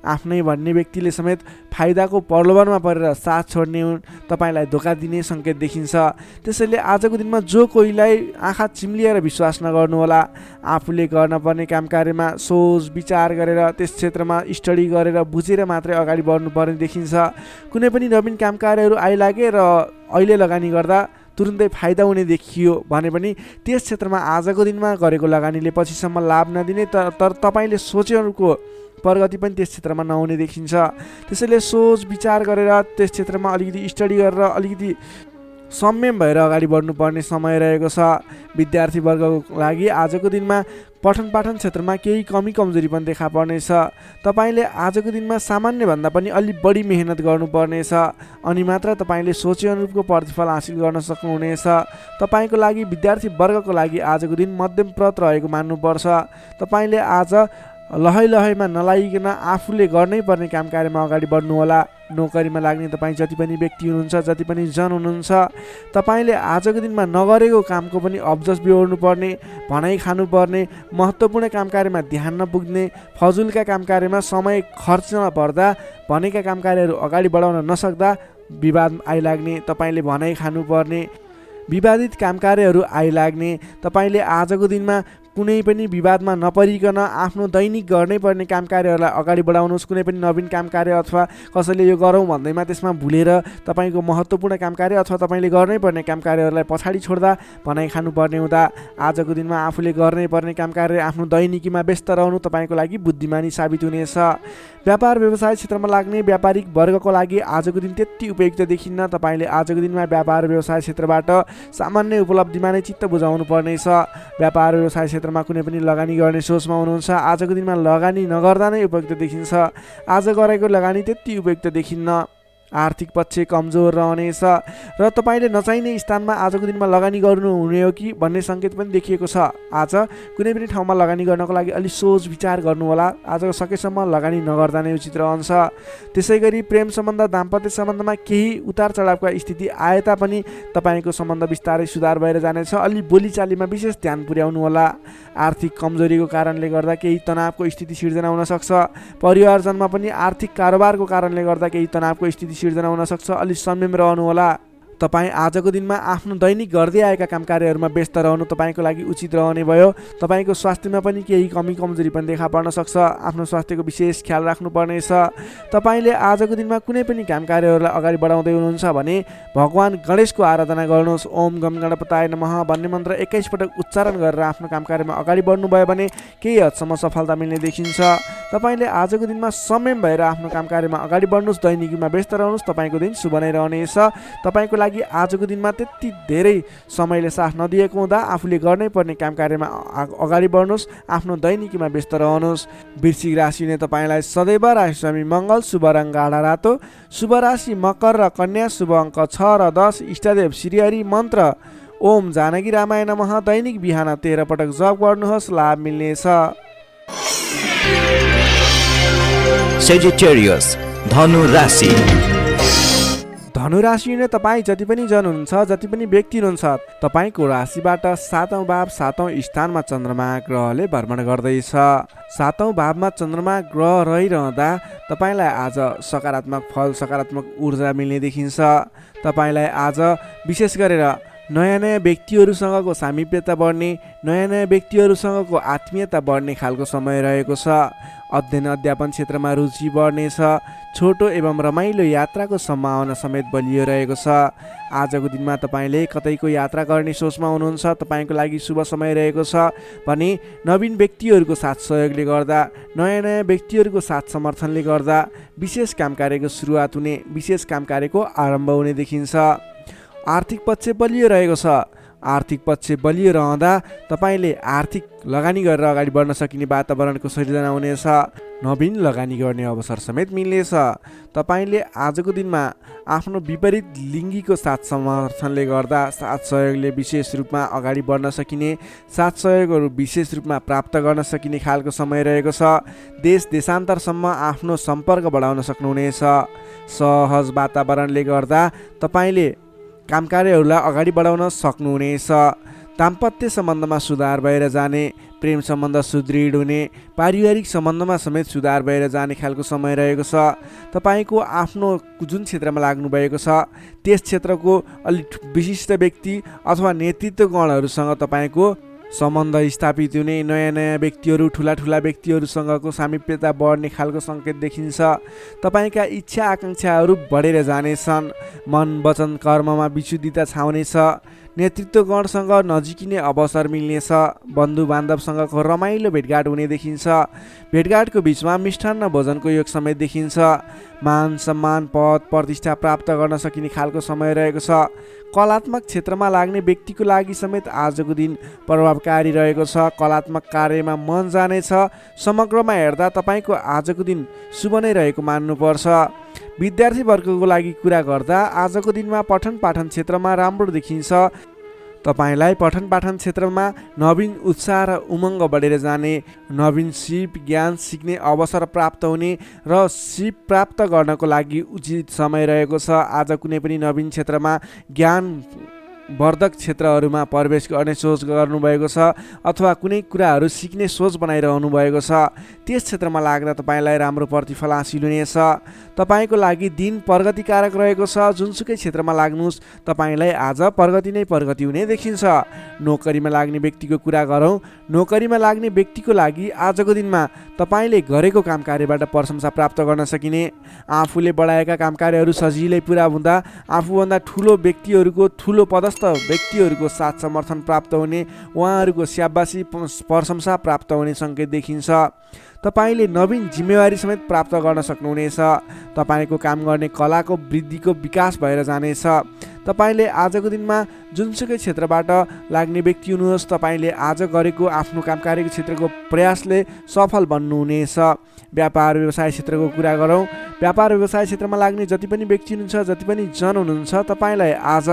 [SPEAKER 1] आफ्नै भन्ने व्यक्तिले समेत फाइदाको प्रलोभनमा परेर साथ छोड्ने हुन्, तपाईँलाई धोका दिने सङ्केत देखिन्छ। त्यसैले आजको दिनमा जो कोहीलाई आँखा चिम्लिएर विश्वास नगर्नुहोला। आफूले गर्नुपर्ने काम कार्यमा सोच विचार गरेर, त्यस क्षेत्रमा स्टडी गरेर बुझेर मात्रै अगाडि बढ्नुपर्ने देखिन्छ। कुनै पनि नवीन काम कार्यहरू आइलागे र अहिले लगानी गर्दा तुरुन्तै फाइदा हुने देखियो भने पनि त्यस क्षेत्रमा आजको दिनमा गरेको लगानीले पछिसम्म लाभ नदिने, तर तपाईँले सोचेहरूको प्रगति पनि त्यस क्षेत्रमा नहुने देखिन्छ। त्यसैले सोच विचार गरेर त्यस क्षेत्रमा अलिकति स्टडी गरेर अलिकति संयम भएर अगाडि बढ्नुपर्ने समय रहेको छ। विद्यार्थी वर्गको लागि आजको दिनमा पठन पाठन क्षेत्रमा केही कमी कमजोरी पनि देखा पर्नेछ। तपाईँले आजको दिनमा सामान्यभन्दा पनि अलि बढी मेहनत गर्नुपर्नेछ, अनि मात्र तपाईँले सोचे अनुरूपको प्रतिफल हासिल गर्न सक्नुहुनेछ। तपाईँको लागि, विद्यार्थी वर्गको लागि आजको दिन मध्यमप्रत रहेको मान्नुपर्छ। तपाईँले आज लहैमा नलागिकन आफूले गर्नै पर्ने काम कार्यमा अगाडि बढ्नुहोला। नोकरीमा लाग्ने तपाईँ जति पनि व्यक्ति हुनुहुन्छ, जति पनि जन हुनुहुन्छ, तपाईँले आजको दिनमा नगरेको कामको पनि अब्जस बिहोर्नुपर्ने, भनाइ खानुपर्ने, महत्त्वपूर्ण काम कार्यमा ध्यान नपुग्ने, फजुलका काम कार्यमा समय खर्च नपर्दा भनेका काम कार्यहरू अगाडि बढाउन नसक्दा विवाद आइलाग्ने, तपाईँले भनाइ खानुपर्ने, विवादित काम कार्यहरू आइलाग्ने। तपाईँले आजको दिनमा कुनै पनि विवादमा नपरिकन आफ्नो दैनिक गर्नै पर्ने काम कार्यहरूलाई अगाडि बढाउनुहोस्। कुनै पनि नवीन काम कार्य अथवा कसैले यो गरौँ भन्दैमा त्यसमा भुलेर तपाईँको महत्त्वपूर्ण काम कार्य अथवा तपाईँले गर्नै पर्ने काम कार्यहरूलाई पछाडि छोड्दा भनाइ खानुपर्ने हुँदा आजको दिनमा आफूले गर्नै पर्ने काम कार्य आफ्नो दैनिकीमा व्यस्त रहनु तपाईँको लागि बुद्धिमानी साबित हुनेछ। व्यापार व्यवसाय क्षेत्रमा लाग्ने व्यापारिक वर्गको लागि आजको दिन त्यति उपयुक्त देखिन्न। तपाईँले आजको दिनमा व्यापार व्यवसाय क्षेत्रबाट सामान्य उपलब्धिमा नै चित्त बुझाउनु पर्नेछ। व्यापार व्यवसाय क्षेत्रमा कुनै पनि लगानी गर्ने सोचमा हुनुहुन्छ, आजको दिनमा लगानी नगर्दा नै उपयुक्त देखिन्छ। आज गरेको लगानी त्यति उपयुक्त देखिन्न। आर्थिक पक्ष कमजोर रहनेछ र तपाईँले नचाहिने स्थानमा आजको दिनमा लगानी गर्नुहुने हो कि भन्ने सङ्केत पनि देखिएको छ। आज कुनै पनि ठाउँमा लगानी गर्नको लागि अलि सोच विचार गर्नुहोला। आज सकेसम्म लगानी नगर्दा नै उचित रहन्छ। त्यसै गरी प्रेम सम्बन्ध दाम्पत्य सम्बन्धमा केही उतार चढावका स्थिति आए तापनि तपाईँको सम्बन्ध बिस्तारै सुधार भएर जानेछ। अलि बोलीचालीमा विशेष ध्यान पुर्याउनु होला। आर्थिक कमजोरीको कारणले गर्दा केही तनावको स्थिति सिर्जना हुन सक्छ। परिवारजनमा पनि आर्थिक कारोबारको कारणले गर्दा केही तनावको स्थिति सिर्जना हुन सक्छ। अलि संयम रहनु होला। तपाईँ आजको दिनमा आफ्नो दैनिक गर्दै आएका काम कार्यहरूमा व्यस्त रहनु तपाईँको लागि उचित रहने भयो। तपाईँको स्वास्थ्यमा पनि केही कमी कमजोरी पनि देखा पर्न सक्छ। आफ्नो स्वास्थ्यको विशेष ख्याल राख्नुपर्नेछ। तपाईँले आजको दिनमा कुनै पनि काम कार्यहरूलाई अगाडि बढाउँदै हुनुहुन्छ भने भगवान गणेशको आराधना गर्नुहोस्। ओम गम गणपताय नमः भन्ने मन्त्र 21 पटक उच्चारण गरेर आफ्नो काम कार्यमा अगाडि बढ्नुभयो भने केही हदसम्म सफलता मिल्ने देखिन्छ। तपाईँले आजको दिनमा संयम भएर आफ्नो काम कार्यमा अगाडि बढ्नुहोस्। दैनिकीमा व्यस्त रहनुहोस्। तपाईँको दिन शुभ नै रहनेछ। तपाईँको लागि आजको दिनमा त्यति धेरै समयले साथ नदिएको हुँदा आफूले गर्नै पर्ने काम कार्यमा अगाडि बढ्नुहोस्। आफ्नो दैनिकीमा व्यस्त रहनुहोस्। वृश्चिक राशिले तपाईँलाई सदैव राशिस्वामी मङ्गल, शुभ रङ गाढा रातो, शुभ राशि मकर र कन्या, शुभ अङ्क 6 र 10, इष्टदेव श्रीहरि, मन्त्र ओम जानकी रामाय नमः। दैनिक बिहान 13 पटक जप गर्नुहोस्। लाभ मिल्नेछ।
[SPEAKER 2] Sagittarius, धनु राशि।
[SPEAKER 1] धनु राशि नै तपाईँ जति पनि जन हुनुहुन्छ, जति पनि व्यक्ति हुनुहुन्छ, तपाईँको राशिबाट 7औं भाव 7औं स्थानमा चन्द्रमा ग्रहले भ्रमण गर्दैछ। 7औं भावमा चन्द्रमा ग्रह रहिरहँदा तपाईँलाई आज सकारात्मक फल, सकारात्मक ऊर्जा मिल्ने देखिन्छ। तपाईँलाई आज विशेष गरेर नयाँ नयाँ व्यक्तिहरूसँगको सामिप्यता बढ्ने, नयाँ नयाँ व्यक्तिहरूसँगको आत्मीयता बढ्ने खालको समय रहेको छ। अध्ययन अध्यापन क्षेत्रमा रुचि बढ्नेछ। छोटो एवं रमाइलो यात्राको सम्भावना समेत बलियो रहेको छ। आजको दिनमा तपाईँले कतैको यात्रा गर्ने सोचमा हुनुहुन्छ, तपाईँको लागि शुभ समय रहेको छ भने नवीन व्यक्तिहरूको साथ सहयोगले गर्दा, नयाँ नयाँ व्यक्तिहरूको साथ समर्थनले गर्दा विशेष काम कार्यको सुरुवात हुने, विशेष काम कार्यको आरम्भ हुने देखिन्छ। आर्थिक पक्ष बलियो रहेको छ। आर्थिक पक्ष बलियो रहँदा तपाईँले आर्थिक लगानी गरेर अगाडि बढ्न सकिने वातावरणको सृजना हुनेछ। नवीन लगानी गर्ने अवसर समेत मिल्नेछ। तपाईँले आजको दिनमा आफ्नो विपरीत लिङ्गीको साथ समर्थनले गर्दा, साथ सहयोगले विशेष रूपमा अगाडि बढ्न सकिने, साथ सहयोगहरू विशेष रूपमा प्राप्त गर्न सकिने खालको समय रहेको छ। देश देशान्तरसम्म आफ्नो सम्पर्क बढाउन सक्नुहुनेछ। सहज वातावरणले गर्दा तपाईँले काम कार्यहरूलाई अगाडि बढाउन सक्नुहुनेछ। दाम्पत्य सम्बन्धमा सुधार भएर जाने, प्रेम सम्बन्ध सुदृढ हुने, पारिवारिक सम्बन्धमा समेत सुधार भएर जाने खालको समय रहेको छ। तपाईँको आफ्नो जुन क्षेत्रमा लाग्नुभएको छ त्यस क्षेत्रको अलिक विशिष्ट व्यक्ति अथवा नेतृत्वगणहरूसँग तपाईँको सम्बन्ध स्थापित हुने, नयाँ नयाँ व्यक्तिहरू, ठुला ठुला व्यक्तिहरूसँगको सामिप्यता बढ्ने खालको सङ्केत देखिन्छ। तपाईँका इच्छा आकाङ्क्षाहरू बढेर जानेछन्। मन वचन कर्ममा विशुद्धिता छाउनेछ। नेतृत्वगणसँग नजिकिने अवसर मिल्नेछ। बन्धु बान्धवसँगको रमाइलो भेटघाट हुने देखिन्छ। भेटघाटको बिचमा मिष्टान्न भोजनको योग समेत देखिन्छ। मान सम्मान पद प्रतिष्ठा प्राप्त गर्न सकिने खालको समय रहेको छ। कलात्मक क्षेत्रमा लाग्ने व्यक्तिको लागि समेत आजको दिन प्रभावकारी रहेको छ। कलात्मक कार्यमा मन जानेछ। समग्रमा हेर्दा तपाईँको आजको दिन शुभ नै रहेको मान्नुपर्छ। विद्यार्थी वर्गको लागि कुरा गर्दा आजको दिनमा पठन पाठन क्षेत्रमा राम्रो देखिन्छ। तपाईँलाई पठन पाठन क्षेत्रमा नवीन उत्साह र उमङ्ग बढेर जाने, नवीन सिप ज्ञान सिक्ने अवसर प्राप्त हुने र सिप प्राप्त गर्नको लागि उचित समय रहेको छ। आज कुनै पनि नवीन क्षेत्रमा ज्ञान वर्धक क्षेत्रहरूमा प्रवेश गर्ने सोच गर्नुभएको छ अथवा कुनै कुराहरू सिक्ने सोच बनाइरहनु भएको छ। त्यस क्षेत्रमा लाग्दा तपाईँलाई राम्रो प्रतिफल हासिल हुनेछ। तपाईँको लागि दिन प्रगतिकारक रहेको छ। जुनसुकै क्षेत्रमा लाग्नुहोस् तपाईँलाई आज प्रगति नै प्रगति हुने देखिन्छ। नोकरीमा लाग्ने व्यक्तिको कुरा गरौँ। नोकरीमा लाग्ने व्यक्तिको लागि आजको दिनमा तपाईँले गरेको काम कार्यबाट प्रशंसा प्राप्त गर्न सकिने, आफूले बढाएका काम कार्यहरू सजिलै पुरा हुँदा आफूभन्दा ठुलो व्यक्तिहरूको, ठुलो पदस्थ समस्त व्यक्तिहरूको साथ समर्थन प्राप्त हुने, उहाँहरूको स्याबासी प्रशंसा प्राप्त हुने सङ्केत देखिन्छ। तपाईँले नवीन जिम्मेवारी समेत प्राप्त गर्न सक्नुहुनेछ। तपाईँको काम गर्ने कलाको वृद्धिको विकास भएर जानेछ। तपाईँले आजको दिनमा जुनसुकै क्षेत्रबाट लाग्ने व्यक्ति हुनुहोस्, तपाईँले आज गरेको आफ्नो काम कार्यको क्षेत्रको प्रयासले सफल बन्नुहुनेछ। व्यापार व्यवसाय क्षेत्रको कुरा गरौँ। व्यापार व्यवसाय क्षेत्रमा लाग्ने जति पनि व्यक्ति हुनुहुन्छ, जति पनि जन हुनुहुन्छ, तपाईँलाई आज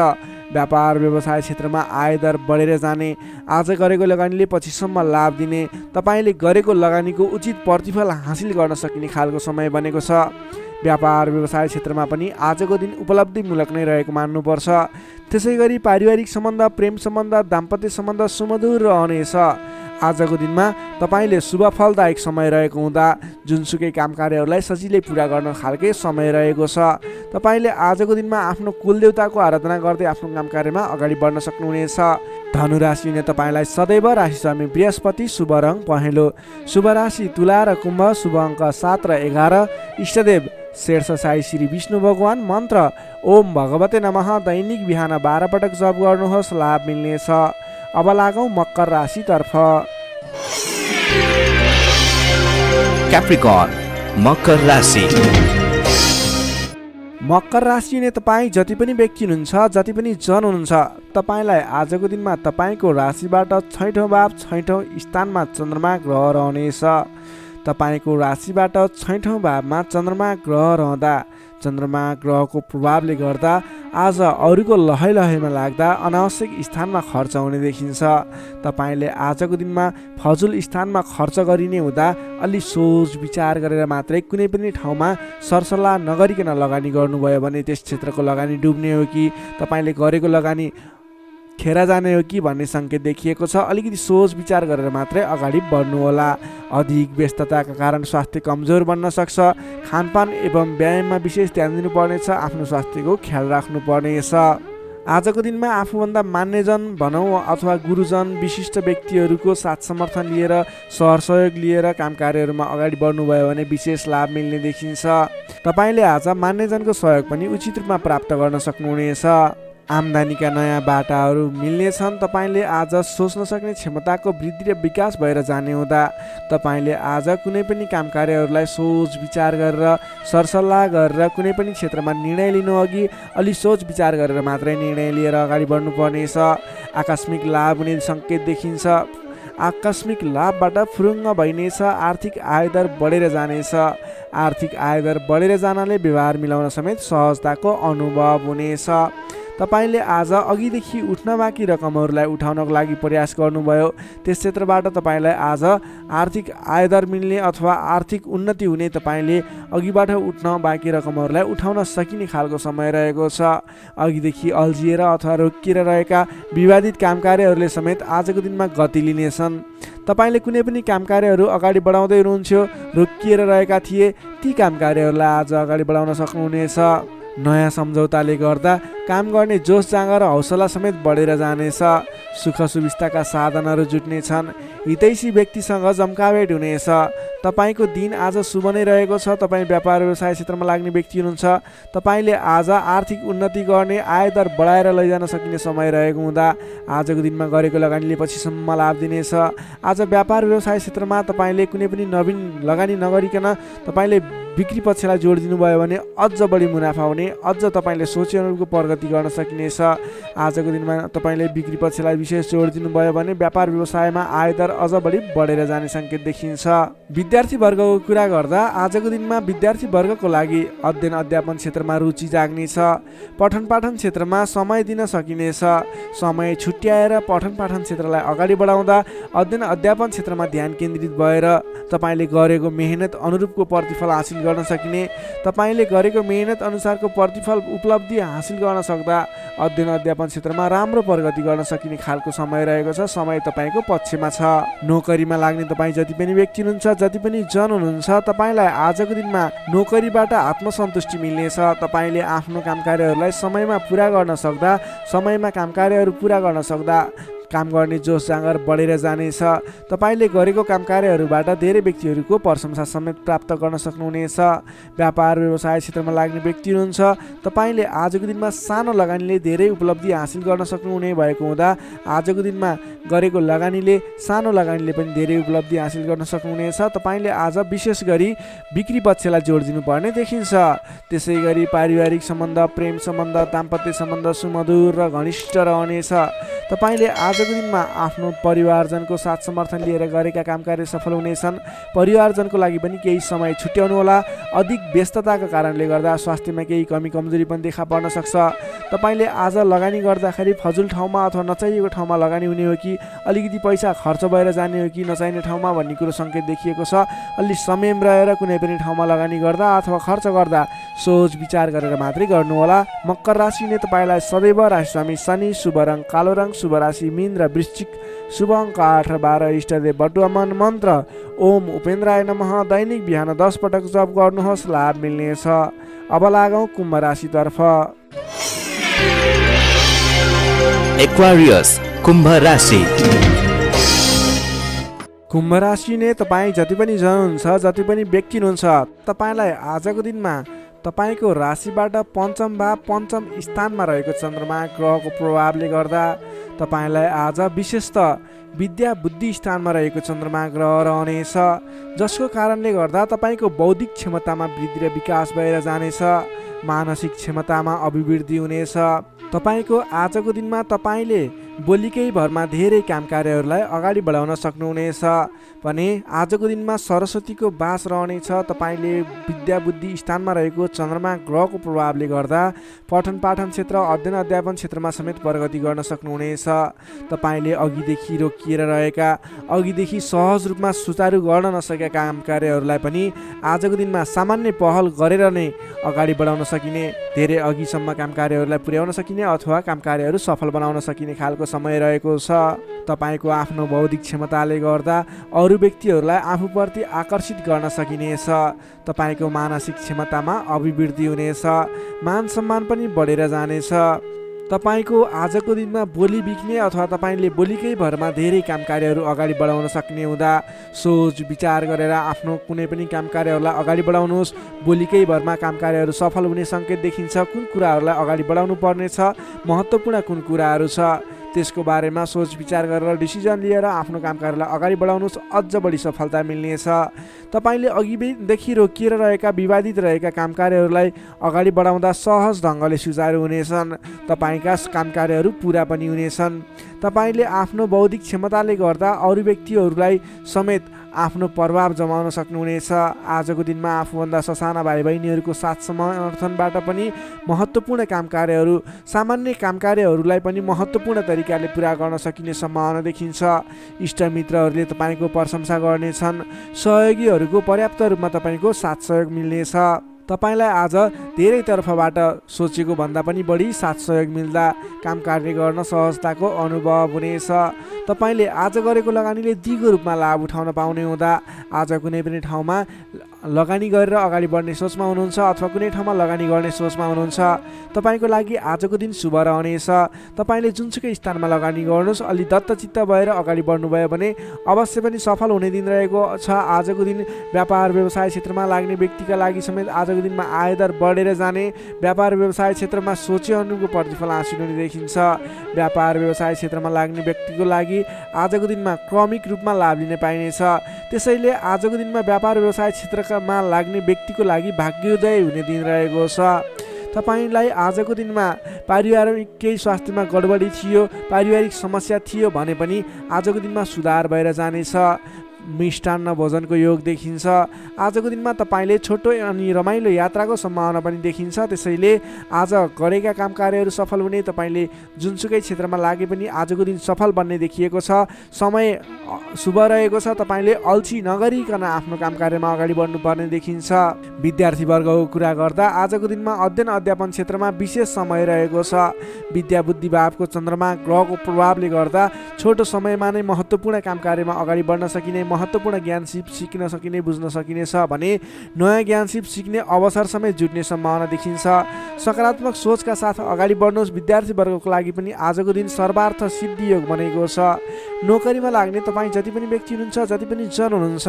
[SPEAKER 1] व्यापार व्यवसाय क्षेत्रमा आयदर बढेर जाने, आज गरेको लगानीले पछिसम्म लाभ दिने, तपाईँले गरेको लगानीको उचित प्रतिफल हासिल गर्न सकिने खालको समय बनेको छ। व्यापार व्यवसाय क्षेत्रमा पनि आजको दिन उपलब्धिमूलक नै रहेको मान्नुपर्छ। त्यसै गरी पारिवारिक सम्बन्ध, प्रेम सम्बन्ध, दाम्पत्य सम्बन्ध सुमधुर रहनेछ। आजको दिनमा तपाईँले शुभ फलदायक समय रहेको हुँदा जुनसुकै काम कार्यहरूलाई सजिलै पुरा गर्न खालके समय रहेको छ। तपाईँले आजको दिनमा आफ्नो कुलदेवताको आराधना गर्दै आफ्नो काम कार्यमा अगाडि बढ्न सक्नुहुनेछ। धनु राशिले तपाईँलाई सदैव राशि स्वामी बृहस्पति, शुभ रङ पहेँलो, शुभ राशि तुला र कुम्भ, शुभ अङ्क 7 र 11, इष्टदेव शेष साई श्री विष्णु भगवान, मन्त्र ओम भगवते नमः दैनिक बिहान 12 पटक जप गर्नुहोस्, लाभ मिल्नेछ। अब लागौँ मकर राशितर्फ।
[SPEAKER 2] क्याप्रिकर्न मकर राशि।
[SPEAKER 1] मकर राशिले तपाईँ जति पनि व्यक्ति हुनुहुन्छ, जति पनि जन हुनुहुन्छ, तपाईँलाई आजको दिनमा तपाईँको राशिबाट 6औँ भाव 6औँ स्थानमा चन्द्रमा ग्रह रहनेछ। तपाईँको राशिबाट 6औँ भावमा चन्द्रमा ग्रह रहँदा चन्द्रमा ग्रहको प्रभावले गर्दा आज अरूको लहै लहैमा लाग्दा अनावश्यक स्थानमा खर्च हुने देखिन्छ। तपाईँले आजको दिनमा फजुल स्थानमा खर्च गरिने हुँदा अलि सोच विचार गरेर मात्रै कुनै पनि ठाउँमा सरसल्लाह नगरिकन लगानी गर्नुभयो भने त्यस क्षेत्रको लगानी डुब्ने हो कि तपाईँले गरेको लगानी खेर जाने हो कि भन्ने सङ्केत देखिएको छ। अलिकति सोच विचार गरेर मात्रै अगाडि बढ्नुहोला। अधिक व्यस्तताका कारण स्वास्थ्य कमजोर बन्न सक्छ। खानपान एवं व्यायाममा विशेष ध्यान दिनुपर्नेछ। आफ्नो स्वास्थ्यको ख्याल राख्नुपर्नेछ। आजको दिनमा आफूभन्दा मान्यजन भनौँ अथवा गुरुजन विशिष्ट व्यक्तिहरूको साथ समर्थन लिएर सहयोग लिएर काम कार्यहरूमा अगाडि बढ्नुभयो भने विशेष लाभ मिल्ने देखिन्छ। तपाईँले आज मान्यजनको सहयोग पनि उचित रूपमा प्राप्त गर्न सक्नुहुनेछ। आम्दानीका नयाँ बाटाहरू मिल्नेछन्। तपाईँले आज सोच्न सक्ने क्षमताको वृद्धि र विकास भएर जाने हुँदा तपाईँले आज कुनै पनि काम कार्यहरूलाई सोच विचार गरेर सरसल्लाह गरेर कुनै पनि क्षेत्रमा निर्णय लिनु अघि अलि सोच विचार गरेर मात्रै निर्णय लिएर अगाडि बढ्नुपर्नेछ। आकस्मिक लाभ हुने सङ्केत देखिन्छ। आकस्मिक लाभबाट फुरुङ्ग भइनेछ। आर्थिक आयदर बढेर जानेछ। आर्थिक आयदर बढेर जानले व्यवहार मिलाउन समेत सहजताको अनुभव हुनेछ। तपाईँले आज अघिदेखि उठ्न बाँकी रकमहरूलाई उठाउनको लागि प्रयास गर्नुभयो, त्यस क्षेत्रबाट तपाईँलाई आज आर्थिक आयदर मिल्ने अथवा आर्थिक उन्नति हुने, तपाईँले अघिबाट उठ्न बाँकी रकमहरूलाई उठाउन सकिने खालको समय रहेको छ। अघिदेखि अल्झिएर अथवा रोकिएर रहेका विवादित काम कार्यहरूले समेत आजको दिनमा गति लिनेछन्। तपाईँले कुनै पनि काम कार्यहरू अगाडि बढाउँदै हुनुहुन्थ्यो, रोकिएर रहेका थिए, ती काम कार्यहरूलाई आज अगाडि बढाउन सक्नुहुनेछ। नयाँ सम्झौताले गर्दा काम गर्ने जोस जाँगर र हौसला समेत बढेर जानेछ। सुख सुविस्ताका साधनहरू जुट्नेछन्। हितैषी व्यक्तिसँग जम्काभेट हुनेछ। तपाईँको दिन आज शुभ नै रहेको छ। तपाईँ व्यापार व्यवसाय क्षेत्रमा लाग्ने व्यक्ति हुनुहुन्छ, तपाईँले आज आर्थिक उन्नति गर्ने, आयदर बढाएर लैजान सकिने समय रहेको हुँदा आजको दिनमा गरेको लगानीले पछिसम्म लाभ दिनेछ। आज व्यापार व्यवसाय क्षेत्रमा तपाईँले कुनै पनि नवीन लगानी नगरिकन तपाईँले बिक्री पक्षलाई जोड दिनुभयो भने अझ बढी मुनाफा हुने, अझ तपाईँले सोचे अनुरूपको प्रगति गर्न सकिनेछ। आजको दिनमा तपाईँले बिक्री पक्षलाई विशेष जोड दिनुभयो भने व्यापार व्यवसायमा आयदर अझ बढी बढेर जाने सङ्केत देखिन्छ। विद्यार्थी वर्गको कुरा गर्दा आजको दिनमा विद्यार्थी वर्गको लागि अध्ययन अध्यापन क्षेत्रमा रुचि जाग्नेछ। पठन पाठन क्षेत्रमा समय दिन सकिनेछ। समय छुट्याएर पठन पाठन क्षेत्रलाई अगाडि बढाउँदा अध्ययन अध्यापन क्षेत्रमा ध्यान केन्द्रित भएर तपाईँले गरेको मेहनत अनुरूपको प्रतिफल हासिल गर्न सकिने, तपाईँले गरेको मेहनत अनुसारको प्रतिफल उपलब्धि हासिल गर्न सक्दा अध्ययन अध्यापन क्षेत्रमा राम्रो प्रगति गर्न सकिने खालको समय रहेको छ। समय तपाईँको पक्षमा छ। नोकरीमा लाग्ने तपाईँ जति पनि व्यक्ति हुनुहुन्छ, जति पनि जन हुनुहुन्छ, तपाईँलाई आजको दिनमा नोकरीबाट आत्मसन्तुष्टि मिल्नेछ। तपाईँले आफ्नो काम कार्यहरूलाई समयमा पुरा गर्न सक्दा, समयमा काम कार्यहरू पुरा गर्न सक्दा काम गर्ने जोस जाँगर बढेर जानेछ। तपाईँले गरेको काम कार्यहरूबाट धेरै व्यक्तिहरूको प्रशंसा समेत प्राप्त गर्न सक्नुहुनेछ। व्यापार व्यवसाय क्षेत्रमा लाग्ने व्यक्ति हुनुहुन्छ, तपाईँले आजको दिनमा सानो लगानीले धेरै उपलब्धि हासिल गर्न सक्नुहुने भएको हुँदा आजको दिनमा गरेको लगानीले सानो लगानीले पनि धेरै उपलब्धि हासिल गर्न सक्नुहुनेछ। तपाईँले आज विशेष गरी बिक्री पक्षलाई जोड दिनुपर्ने देखिन्छ। त्यसै गरी पारिवारिक सम्बन्ध, प्रेम सम्बन्ध, दाम्पत्य सम्बन्ध सुमधुर र घनिष्ठ रहनेछ। तपाईँले आजको दिनमा आफ्नो परिवारजनको साथ समर्थन लिएर गरेका काम कार्य सफल हुनेछन्। परिवारजनको लागि पनि केही समय छुट्याउनुहोला। अधिक व्यस्तताका कारणले गर्दा स्वास्थ्यमा केही कमी कमजोरी पनि देखा पर्न सक्छ। तपाईँले आज लगानी गर्दाखेरि फजुल ठाउँमा अथवा नचाहिएको ठाउँमा लगानी हुने हो कि अलिकति पैसा खर्च भएर जाने हो कि नचाहिने ठाउँमा भन्ने कुरो सङ्केत देखिएको छ। अलि संयम रहेर कुनै पनि ठाउँमा लगानी गर्दा अथवा खर्च गर्दा सोच विचार गरेर मात्रै गर्नुहोला। मकर राशिले तपाईँलाई सदैव राशिस्वामी शनि, शुभ रङ कालो रङ, शुभ राशि मीन र वृश्चिक, शुभ अङ्क 8 र 12, इष्टदेव बटुवामन, मन्त्र ओम उपेन्द्राय नमः। दैनिक बिहान 10 पटक जप गर्नुहोस्, लाभ मिल्नेछ। अब लागौँ कुम्भ राशितर्फ।
[SPEAKER 2] एक्वारियस कुम्भ राशि।
[SPEAKER 1] कुम्भ राशि नै तपाईँ जति पनि जन हुनुहुन्छ, जति पनि व्यक्ति हुनुहुन्छ, तपाईँलाई आजको दिनमा तपाईँको राशिबाट पञ्चम भाव पञ्चम स्थानमा रहेको चन्द्रमा ग्रहको प्रभावले गर्दा तपाईँलाई आज विशेषतः विद्या बुद्धि स्थानमा रहेको चन्द्रमा ग्रह रहनेछ, जसको कारणले गर्दा तपाईँको बौद्धिक क्षमतामा वृद्धि र विकास भएर जानेछ। मानसिक क्षमतामा अभिवृद्धि हुनेछ। तपाईँको आजको दिनमा तपाईँले बोलीकै भरमा धेरै काम कार्यहरूलाई अगाडि बढाउन सक्नुहुनेछ भने आजको दिनमा सरस्वतीको बास रहनेछ। तपाईँले विद्या बुद्धि स्थानमा रहेको चन्द्रमा ग्रहको प्रभावले गर्दा पठन पाठन क्षेत्र, अध्ययन अध्यापन क्षेत्रमा समेत प्रगति गर्न सक्नुहुनेछ। तपाईँले अघिदेखि रोकिएर रहेका, अघिदेखि सहज रूपमा सुचारू गर्न नसकेका काम कार्यहरूलाई पनि आजको दिनमा सामान्य पहल गरेर नै अगाडि बढाउन सकिने, धेरै अघिसम्म काम कार्यहरूलाई पुर्याउन सकिने अथवा काम कार्यहरू सफल बनाउन सकिने खालको समय रहेको छ। तपाईँको आफ्नो बौद्धिक क्षमताले गर्दा अरू व्यक्तिहरूलाई आफूप्रति आकर्षित गर्न सकिनेछ। तपाईँको मानसिक क्षमतामा अभिवृद्धि हुनेछ। मान सम्मान पनि बढेर जानेछ। तपाईँको आजको दिनमा बोली बिक्ने अथवा तपाईँले बोलीकै भरमा धेरै काम कार्यहरू अगाडि बढाउन सक्ने हुँदा सोच विचार गरेर आफ्नो कुनै पनि काम कार्यहरूलाई अगाडि बढाउनुहोस्। बोलीकै भरमा काम कार्यहरू सफल हुने सङ्केत देखिन्छ। कुन कुराहरूलाई अगाडि बढाउनु पर्नेछ, महत्त्वपूर्ण कुन कुराहरू छ, त्यसको बारेमा सोच विचार गरेर डिसिजन लिएर आफ्नो काम कार्यलाई अगाडि बढाउनुहोस्, अझ बढी सफलता मिल्नेछ। तपाईँले अघिदेखि रोकिएर रहेका, विवादित रहेका काम कार्यहरूलाई अगाडि बढाउँदा सहज ढङ्गले सुचारू हुनेछन्। तपाईँका काम कार्यहरू पुरा पनि हुनेछन्। तपाईँले आफ्नो बौद्धिक क्षमताले गर्दा अरू व्यक्तिहरूलाई समेत आफ्नो प्रभाव जमाउन सक्नुहुनेछ। आजको दिनमा आफूभन्दा ससाना भाइ बहिनीहरूको साथ समर्थनबाट पनि महत्त्वपूर्ण काम कार्यहरू, सामान्य काम कार्यहरूलाई पनि महत्त्वपूर्ण तरिकाले पुरा गर्न सकिने सम्भावना देखिन्छ। इष्टमित्रहरूले तपाईँको प्रशंसा गर्नेछन्। सहयोगीहरूको पर्याप्त रूपमा तपाईँको साथ सहयोग मिल्नेछ। तपाईँलाई आज धेरै तर्फबाट सोचेको भन्दा पनि बढी साथ सहयोग मिल्दा काम कार्य गर्न सहजताको अनुभव हुनेछ। तपाईँले आज गरेको लगानीले दिगो रूपमा लाभ उठाउन पाउने हुँदा आज कुनै पनि ठाउँमा लगानी गरेर अगाडि बढ्ने सोचमा हुनुहुन्छ अथवा कुनै ठाउँमा लगानी गर्ने सोचमा हुनुहुन्छ, तपाईँको लागि आजको दिन शुभ रहनेछ। तपाईँले जुनसुकै स्थानमा लगानी गर्नुहोस्, अलि दत्तचित्त भएर अगाडि बढ्नुभयो भने अवश्य पनि सफल हुने दिन रहेको छ। आजको दिन व्यापार व्यवसाय क्षेत्रमा लाग्ने व्यक्तिका लागि समेत आजको दिनमा आयदर बढेर जाने, व्यापार व्यवसाय क्षेत्रमा सोचे अनुको प्रतिफल हासिल हुने देखिन्छ। व्यापार व्यवसाय क्षेत्रमा लाग्ने व्यक्तिको लागि आजको दिनमा क्रमिक रूपमा लाभ लिन पाइनेछ। त्यसैले आजको दिनमा व्यापार व्यवसाय क्षेत्रमा लाग्ने व्यक्तिको लागि भाग्योदय हुने दिन रहेको छ। तपाईँलाई आजको दिनमा पारिवारिक केही स्वास्थ्यमा गडबडी थियो, पारिवारिक समस्या थियो भने पनि आजको दिनमा सुधार भएर जानेछ। मिष्टान्न भोजनको योग देखिन्छ। आजको दिनमा तपाईँले छोटो अनि रमाइलो यात्राको सम्भावना पनि देखिन्छ। त्यसैले आज गरेका काम कार्यहरू सफल हुने, तपाईँले जुनसुकै क्षेत्रमा लागे पनि आजको दिन सफल बन्ने देखिएको छ। समय शुभ रहेको छ। तपाईँले अल्छी नगरिकन आफ्नो काम कार्यमा अगाडि बढ्नुपर्ने देखिन्छ। विद्यार्थीवर्गको कुरा गर्दा आजको दिनमा अध्ययन अध्यापन क्षेत्रमा विशेष समय रहेको छ। विद्या बुद्धि भावको चन्द्रमा ग्रहको प्रभावले गर्दा छोटो समयमा नै महत्त्वपूर्ण काम कार्यमा अगाडि बढ्न सकिने, महत्त्वपूर्ण ज्ञान सिक्न सकिने, बुझ्न सकिने छ भने नयाँ ज्ञान सिक्ने अवसर समेत जुट्ने सम्भावना देखिन्छ। सकारात्मक सोचका साथ अगाडि बढ्नुहोस्। विद्यार्थीवर्गको लागि पनि आजको दिन सर्वार्थ सिद्धि योग बनेको छ। नोकरीमा लाग्ने तपाईँ जति पनि व्यक्ति हुनुहुन्छ, जति पनि जन हुनुहुन्छ,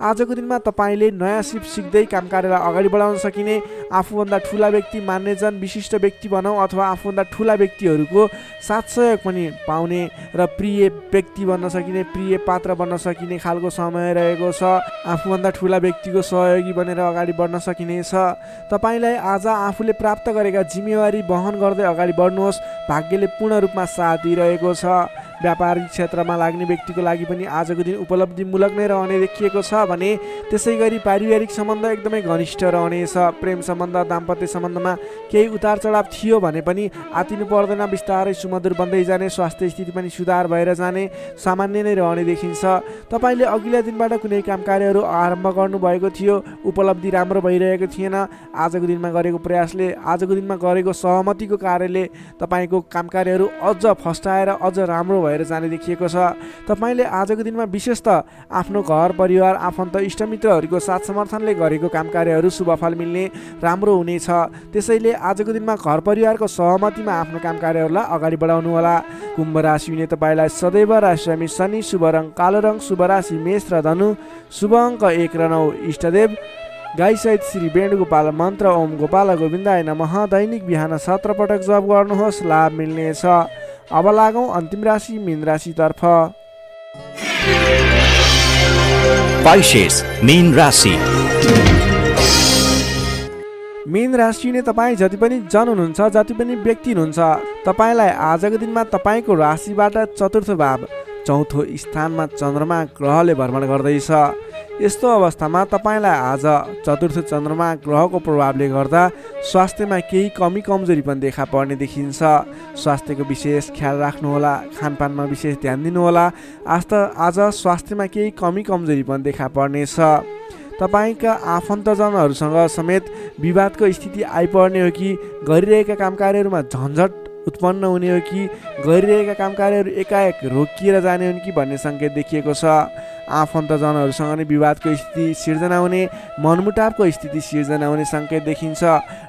[SPEAKER 1] आजको दिनमा तपाईँले नयाँ सिक्दै काम कार्यलाई अगाडि बढाउन सकिने, आफूभन्दा ठुला व्यक्ति मान्ने जन, विशिष्ट व्यक्ति भनौँ अथवा आफूभन्दा ठुला व्यक्तिहरूको साथ सहयोग पनि पाउने र प्रिय व्यक्ति बन्न सकिने, प्रिय पात्र बन्न सकिने खालको समय रहेको छ। आफूभन्दा ठुला व्यक्तिको सहयोगी बनेर अगाडि बढ्न सकिनेछ। तपाईँलाई आज आफूले प्राप्त गरेका जिम्मेवारी वहन गर्दै अगाडि बढ्नुहोस्। भाग्यले पूर्ण रूपमा साथ दिइरहेको छ। व्यापारिक क्षेत्रमा लाग्ने व्यक्तिको लागि पनि आजको दिन उपलब्धिमूलक नै रहने देखिएको छ भने त्यसै गरी पारिवारिक सम्बन्ध एकदमै घनिष्ठ रहनेछ। प्रेम सम्बन्ध, दाम्पत्य सम्बन्धमा केही उतार चढाव थियो भने पनि आतिनु पर्दैन, बिस्तारै सुमधुर बन्दै जाने, स्वास्थ्य स्थिति पनि सुधार भएर जाने, सामान्य नै रहने देखिन्छ। तपाईँले अघिल्ला दिनबाट कुनै काम कार्यहरू आरम्भ गर्नुभएको थियो, उपलब्धि राम्रो भइरहेको थिएन, आजको दिनमा गरेको प्रयासले, आजको दिनमा गरेको सहमतिको कार्यले तपाईँको काम कार्यहरू अझ फस्टाएर अझ राम्रो भएर जाने देखिएको छ। तपाईँले आजको दिनमा विशेष त आफ्नो घर परिवार, आफन्त, इष्टमित्रहरूको साथ समर्थनले गरेको काम कार्यहरू शुभफल मिल्ने, राम्रो हुनेछ। त्यसैले आजको दिनमा घर परिवारको सहमतिमा आफ्नो काम कार्यहरूलाई अगाडि बढाउनु होला। कुम्भ राशि हुने तपाईँलाई सदैव राशिस्वामी शनि, शुभ रङ कालो रङ, शुभ राशि मेष र धनु, शुभ अङ्क 1 र 9, इष्टदेव गाईसहित श्री वेणुगोपाल मन्त्र ओम गोपाल गोविन्दाय नमः दैनिक बिहान 17 पटक जप गर्नुहोस्, लाभ मिल्नेछ। अब लागौँ अन्तिम राशि मीन राशितर्फ।
[SPEAKER 2] Pisces, मीन राशि।
[SPEAKER 1] मीन राशि ने तपाईँ जति पनि जन हुनुहुन्छ, जति पनि व्यक्ति हुनुहुन्छ, तपाईँलाई आजको दिनमा तपाईँको राशिबाट चतुर्थ भाव चौथो स्थानमा चन्द्रमा ग्रहले भ्रमण गर्दैछ। यस्तो अवस्थामा तपाईँलाई आज चतुर्थ चन्द्रमा ग्रहको प्रभावले गर्दा स्वास्थ्यमा केही कमी कमजोरी पनि देखा पर्ने देखिन्छ। स्वास्थ्यको विशेष ख्याल राख्नुहोला, खानपानमा विशेष ध्यान दिनुहोला। आज स्वास्थ्यमा केही कमी कमजोरी पनि देखा पर्नेछ। तपाईँका आफन्तजनहरूसँग समेत विवादको स्थिति आइपर्ने हो कि गरिरहेका काम कार्यहरूमा झन्झट उत्पन्न हुने हो कि गरिरहेका काम कार्यहरू एकाएक रोकिएर जाने हुन् कि भन्ने सङ्केत देखिएको छ। आफन्तजनहरूसँग नै विवादको स्थिति सिर्जना हुने, मनमुटावको स्थिति सिर्जना हुने सङ्केत देखिन्छ।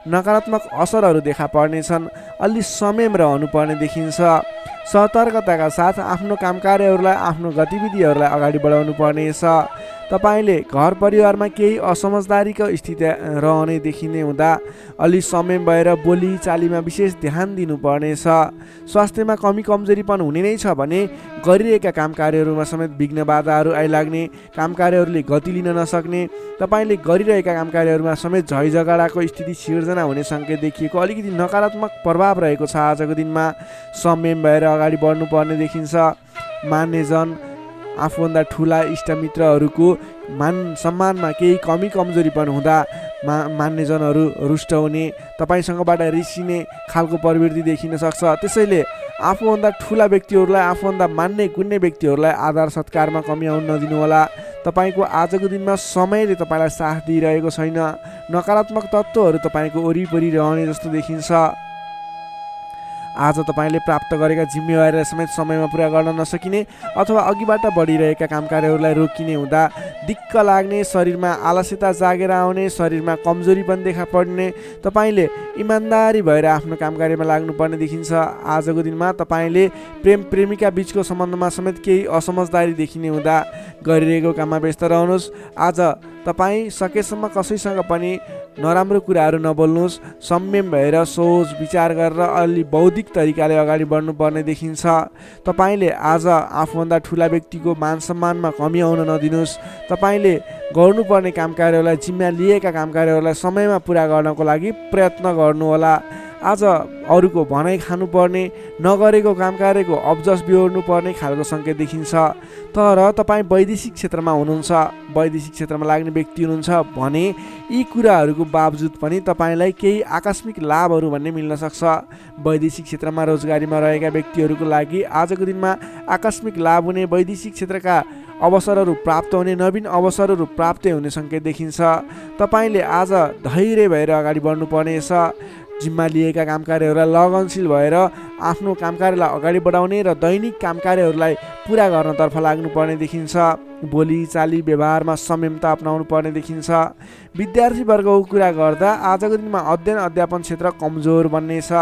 [SPEAKER 1] नकारात्मक असरहरू देखा पर्नेछन्। अलि संयम रहनुपर्ने देखिन्छ। सतर्कताका साथ आफ्नो काम कार्यहरूलाई, आफ्नो गतिविधिहरूलाई अगाडि बढाउनु पर्नेछ। तपाईँले घर परिवारमा केही असमझदारीको स्थिति रहने देखिने हुँदा अलि संयम भएर बोली चालीमा विशेष ध्यान दिनुपर्नेछ। स्वास्थ्यमा कमी कमजोरी पनि हुने नै छ भने गरिरहेका काम कार्यहरूमा समेत विघ्न बाधाहरू आइलाग्ने, काम कार्यहरूले गति लिन नसक्ने, तपाईँले गरिरहेका काम कार्यहरूमा समेत झै झगडाको स्थिति सिर्जना हुने सङ्केत देखिएको अलिकति नकारात्मक प्रभाव रहेको छ। आजको दिनमा संयम भएर अगाडि बढ्नुपर्ने देखिन्छ। मान्यजन, आफूभन्दा ठुला इष्टमित्रहरूको मान सम्मानमा केही कमी कमजोरी पनि हुँदा मान्यजनहरू रुष्ट हुने, तपाईँसँगबाट रिसिने खालको प्रवृत्ति देखिन सक्छ। त्यसैले आफूभन्दा ठुला व्यक्तिहरूलाई, आफूभन्दा मान्ने गुन्ने व्यक्तिहरूलाई आदर सत्कारमा कमी आउन नदिनुहोला। तपाईँको आजको दिनमा समयले तपाईँलाई साथ दिइरहेको छैन। नकारात्मक तत्त्वहरू तपाईँको वरिपरि रहने जस्तो देखिन्छ। आज तपाईँले प्राप्त गरेका जिम्मेवारीलाई समेत समयमा पुरा गर्न नसकिने अथवा अघिबाट बढिरहेका काम कार्यहरूलाई रोकिने हुँदा दिक्क लाग्ने, शरीरमा आलस्यता जागेर आउने, शरीरमा कमजोरी पनि देखा पर्ने, तपाईँले इमान्दारी भएर आफ्नो काम कार्यमा लाग्नुपर्ने देखिन्छ। आजको दिनमा तपाईँले प्रेम प्रेमिका बीचको सम्बन्धमा समेत केही असमझदारी देखिने हुँदा गरिरहेको काममा व्यस्त रहनुहोस्। आज तपाईँ सकेसम्म कसैसँग पनि नराम्रो कुराहरू नबोल्नुहोस्। संयम भएर सोच विचार गरेर अलि बौद्धिक तरिकाले अगाडि बढ्नुपर्ने देखिन्छ। तपाईँले आज आफूभन्दा ठुला व्यक्तिको मान सम्मानमा कमी आउन नदिनुहोस्। तपाईँले गर्नुपर्ने काम कार्यहरूलाई, जिम्मा लिएका काम कार्यहरूलाई समयमा पुरा गर्नको लागि प्रयत्न गर्नुहोला। आज अरूको भनाइ खानुपर्ने, नगरेको काम कार्यको अब्जस बिहोर्नु पर्ने खालको सङ्केत देखिन्छ। तर तपाईँ वैदेशिक क्षेत्रमा हुनुहुन्छ, वैदेशिक क्षेत्रमा लाग्ने व्यक्ति हुनुहुन्छ भने यी कुराहरूको बावजुद पनि तपाईँलाई केही आकस्मिक लाभहरू भन्ने मिल्न सक्छ। वैदेशिक क्षेत्रमा रोजगारीमा रहेका व्यक्तिहरूको लागि आजको दिनमा आकस्मिक लाभ हुने, वैदेशिक क्षेत्रका अवसरहरू प्राप्त हुने, नवीन अवसरहरू प्राप्त हुने सङ्केत देखिन्छ। तपाईँले आज धैर्य भएर अगाडि बढ्नुपर्नेछ। जिम्मा लिएका काम कार्यहरूलाई लगनशील भएर आफ्नो काम कार्यलाई अगाडि बढाउने र दैनिक काम कार्यहरूलाई पुरा गर्नतर्फ लाग्नुपर्ने देखिन्छ। बोली चाली व्यवहारमा संयमता अपनाउनु पर्ने देखिन्छ। विद्यार्थीवर्गको कुरा गर्दा आजको दिनमा अध्ययन अध्यापन क्षेत्र कमजोर बन्नेछ।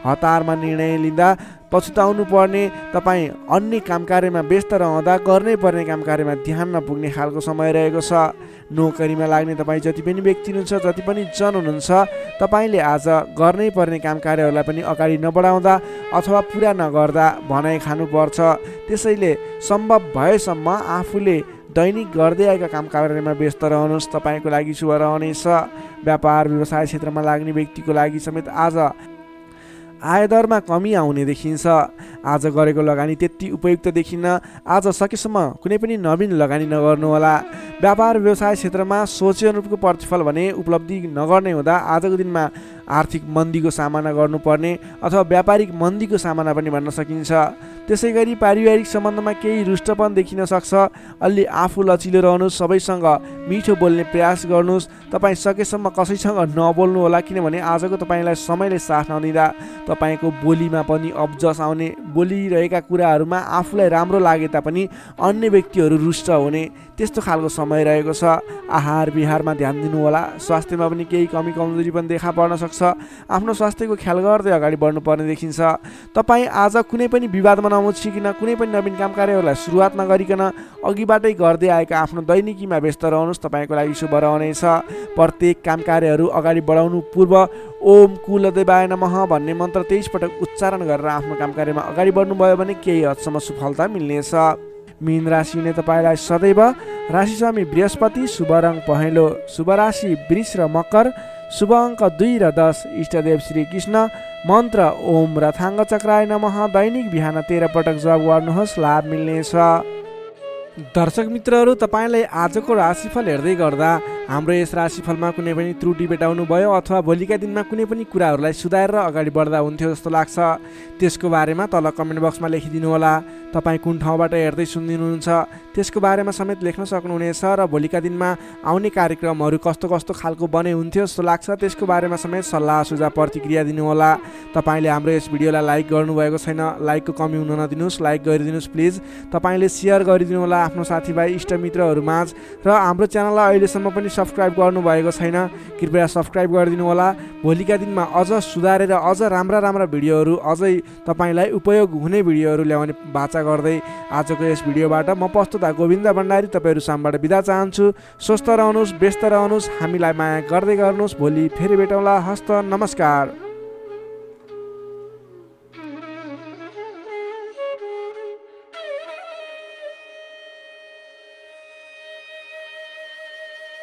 [SPEAKER 1] हतारमा निर्णय लिँदा पछुताउनु पर्ने, तपाईँ अन्य काम कार्यमा व्यस्त रहँदा गर्नै पर्ने काम कार्यमा ध्यान नपुग्ने खालको समय रहेको छ। नोकरीमा लाग्ने तपाईँ जति पनि व्यक्ति हुनुहुन्छ, जति पनि जन हुनुहुन्छ, तपाईँले आज गर्नै पर्ने काम कार्यहरूलाई पनि अगाडि नबढाउँदा अथवा पुरा नगर्दा भनाइ खानुपर्छ। त्यसैले सम्भव भएसम्म आफूले दैनिक गर्दै आएका काम कार्यमा व्यस्त रहनुहोस्, तपाईँको लागि शुभ रहनेछ। व्यापार व्यवसाय क्षेत्रमा लाग्ने व्यक्तिको लागि समेत आज आयदरमा कमी आउने देखिन्छ। आज गरेको लगानी त्यति उपयुक्त देखिन्न। आज सकेसम्म कुनै पनि नवीन लगानी नगर्नुहोला। व्यापार व्यवसाय क्षेत्रमा सोचे अनुरूपको प्रतिफल भने उपलब्धि नगर्ने हुँदा आजको दिनमा आर्थिक मन्दीको सामना गर्नुपर्ने अथवा व्यापारिक मन्दीको सामना पनि भन्न सकिन्छ। त्यसै गरी पारिवारिक सम्बन्धमा केही रुष्टपन देखिन सक्छ। अलि आफू लचिलो रहनुहोस्, सबैसँग मिठो बोल्ने प्रयास गर्नुहोस्। तपाईँ सकेसम्म कसैसँग नबोल्नु होला, किनभने आजको तपाईँलाई समयले साथ नदिँदा तपाईँको बोलीमा पनि अब्जस आउने, बोलिरहेका कुराहरूमा आफूलाई राम्रो लागे तापनि अन्य व्यक्तिहरू रुष्ट हुने, त्यस्तो खालको समय रहेको छ। आहार विहारमा ध्यान दिनु होला। स्वास्थ्यमा पनि केही कमी कमजोरी पनि देखा पर्न सक्छ। आफ्नो स्वास्थ्यको ख्याल गर्दै अगाडि बढ्नुपर्ने देखिन्छ। तपाईँ आज कुनै पनि विवादमा नमुचिकन, कुनै पनि नवीन काम कार्यहरूलाई सुरुवात नगरिकन अघिबाटै गर्दै आएका आफ्नो दैनिकीमा व्यस्त रहनुहोस्, तपाईँको लागि शुभ रहनेछ। प्रत्येक काम कार्यहरू अगाडि बढाउनु पूर्व ओम कुलदेवाय नमः भन्ने मन्त्र 23 पटक उच्चारण गरेर आफ्नो काम कार्यमा अगाडि बढ्नुभयो भने केही हदसम्म सफलता मिल्नेछ। मीन राशि हुने तपाईँलाई सदैव राशिस्वामी बृहस्पति, शुभ रङ पहेँलो, शुभ राशि वृष र मकर, शुभ अङ्क 2 र 10, इष्टदेव श्री कृष्ण, मन्त्र ओम रथाङ्ग चक्राय नमः। दैनिक बिहान 13 पटक जप गर्नुहोस्, लाभ मिल्नेछ। दर्शक मित्रहरू, तपाईँलाई आजको राशिफल हेर्दै गर्दा हाम्रो यस राशिफलमा कुनै पनि त्रुटि भेटाउनु भयो अथवा भोलिका दिनमा कुनै पनि कुराहरूलाई सुधारेर अगाडि बढ्दा हुन्थ्यो जस्तो लाग्छ, त्यसको बारेमा तल कमेन्ट बक्समा लेखिदिनु होला। तपाईँ कुन ठाउँबाट हेर्दै सुनिदिनुहुन्छ त्यसको बारेमा समेत लेख्न सक्नुहुनेछ र भोलिका दिनमा आउने कार्यक्रमहरू कस्तो कस्तो खालको बने हुन्थ्यो जस्तो लाग्छ त्यसको बारेमा समेत सल्लाह सुझाव प्रतिक्रिया दिनुहोला। तपाईँले हाम्रो यस भिडियोलाई लाइक गर्नुभएको छैन, लाइकको कमी हुन नदिनुहोस्, लाइक गरिदिनुहोस् प्लिज। तपाईँले सेयर गरिदिनु होला आफ्नो साथीभाइ इष्टमित्रहरूमाझ, र हाम्रो च्यानललाई अहिलेसम्म पनि सब्सक्राइब गर्नुभएको छैन, कृपया सब्सक्राइब गरिदिनु होला। भोलिका दिनमा अझ सुधारेर अझ राम्रा भिडियोहरू, अझै तपाईँलाई उपयोग हुने भिडियोहरू ल्याउने बाचा गर्दै आजको यस भिडियोबाट म प्रस्तुता गोविन्द भण्डारी तपाईँहरू सामबाट बिदा चाहन्छु। स्वस्थ रहनुहोस्, व्यस्त रहनुहोस्, हामीलाई माया गर्दै गर्नुहोस्। भोलि फेरि भेटौँला। हस्त नमस्कार।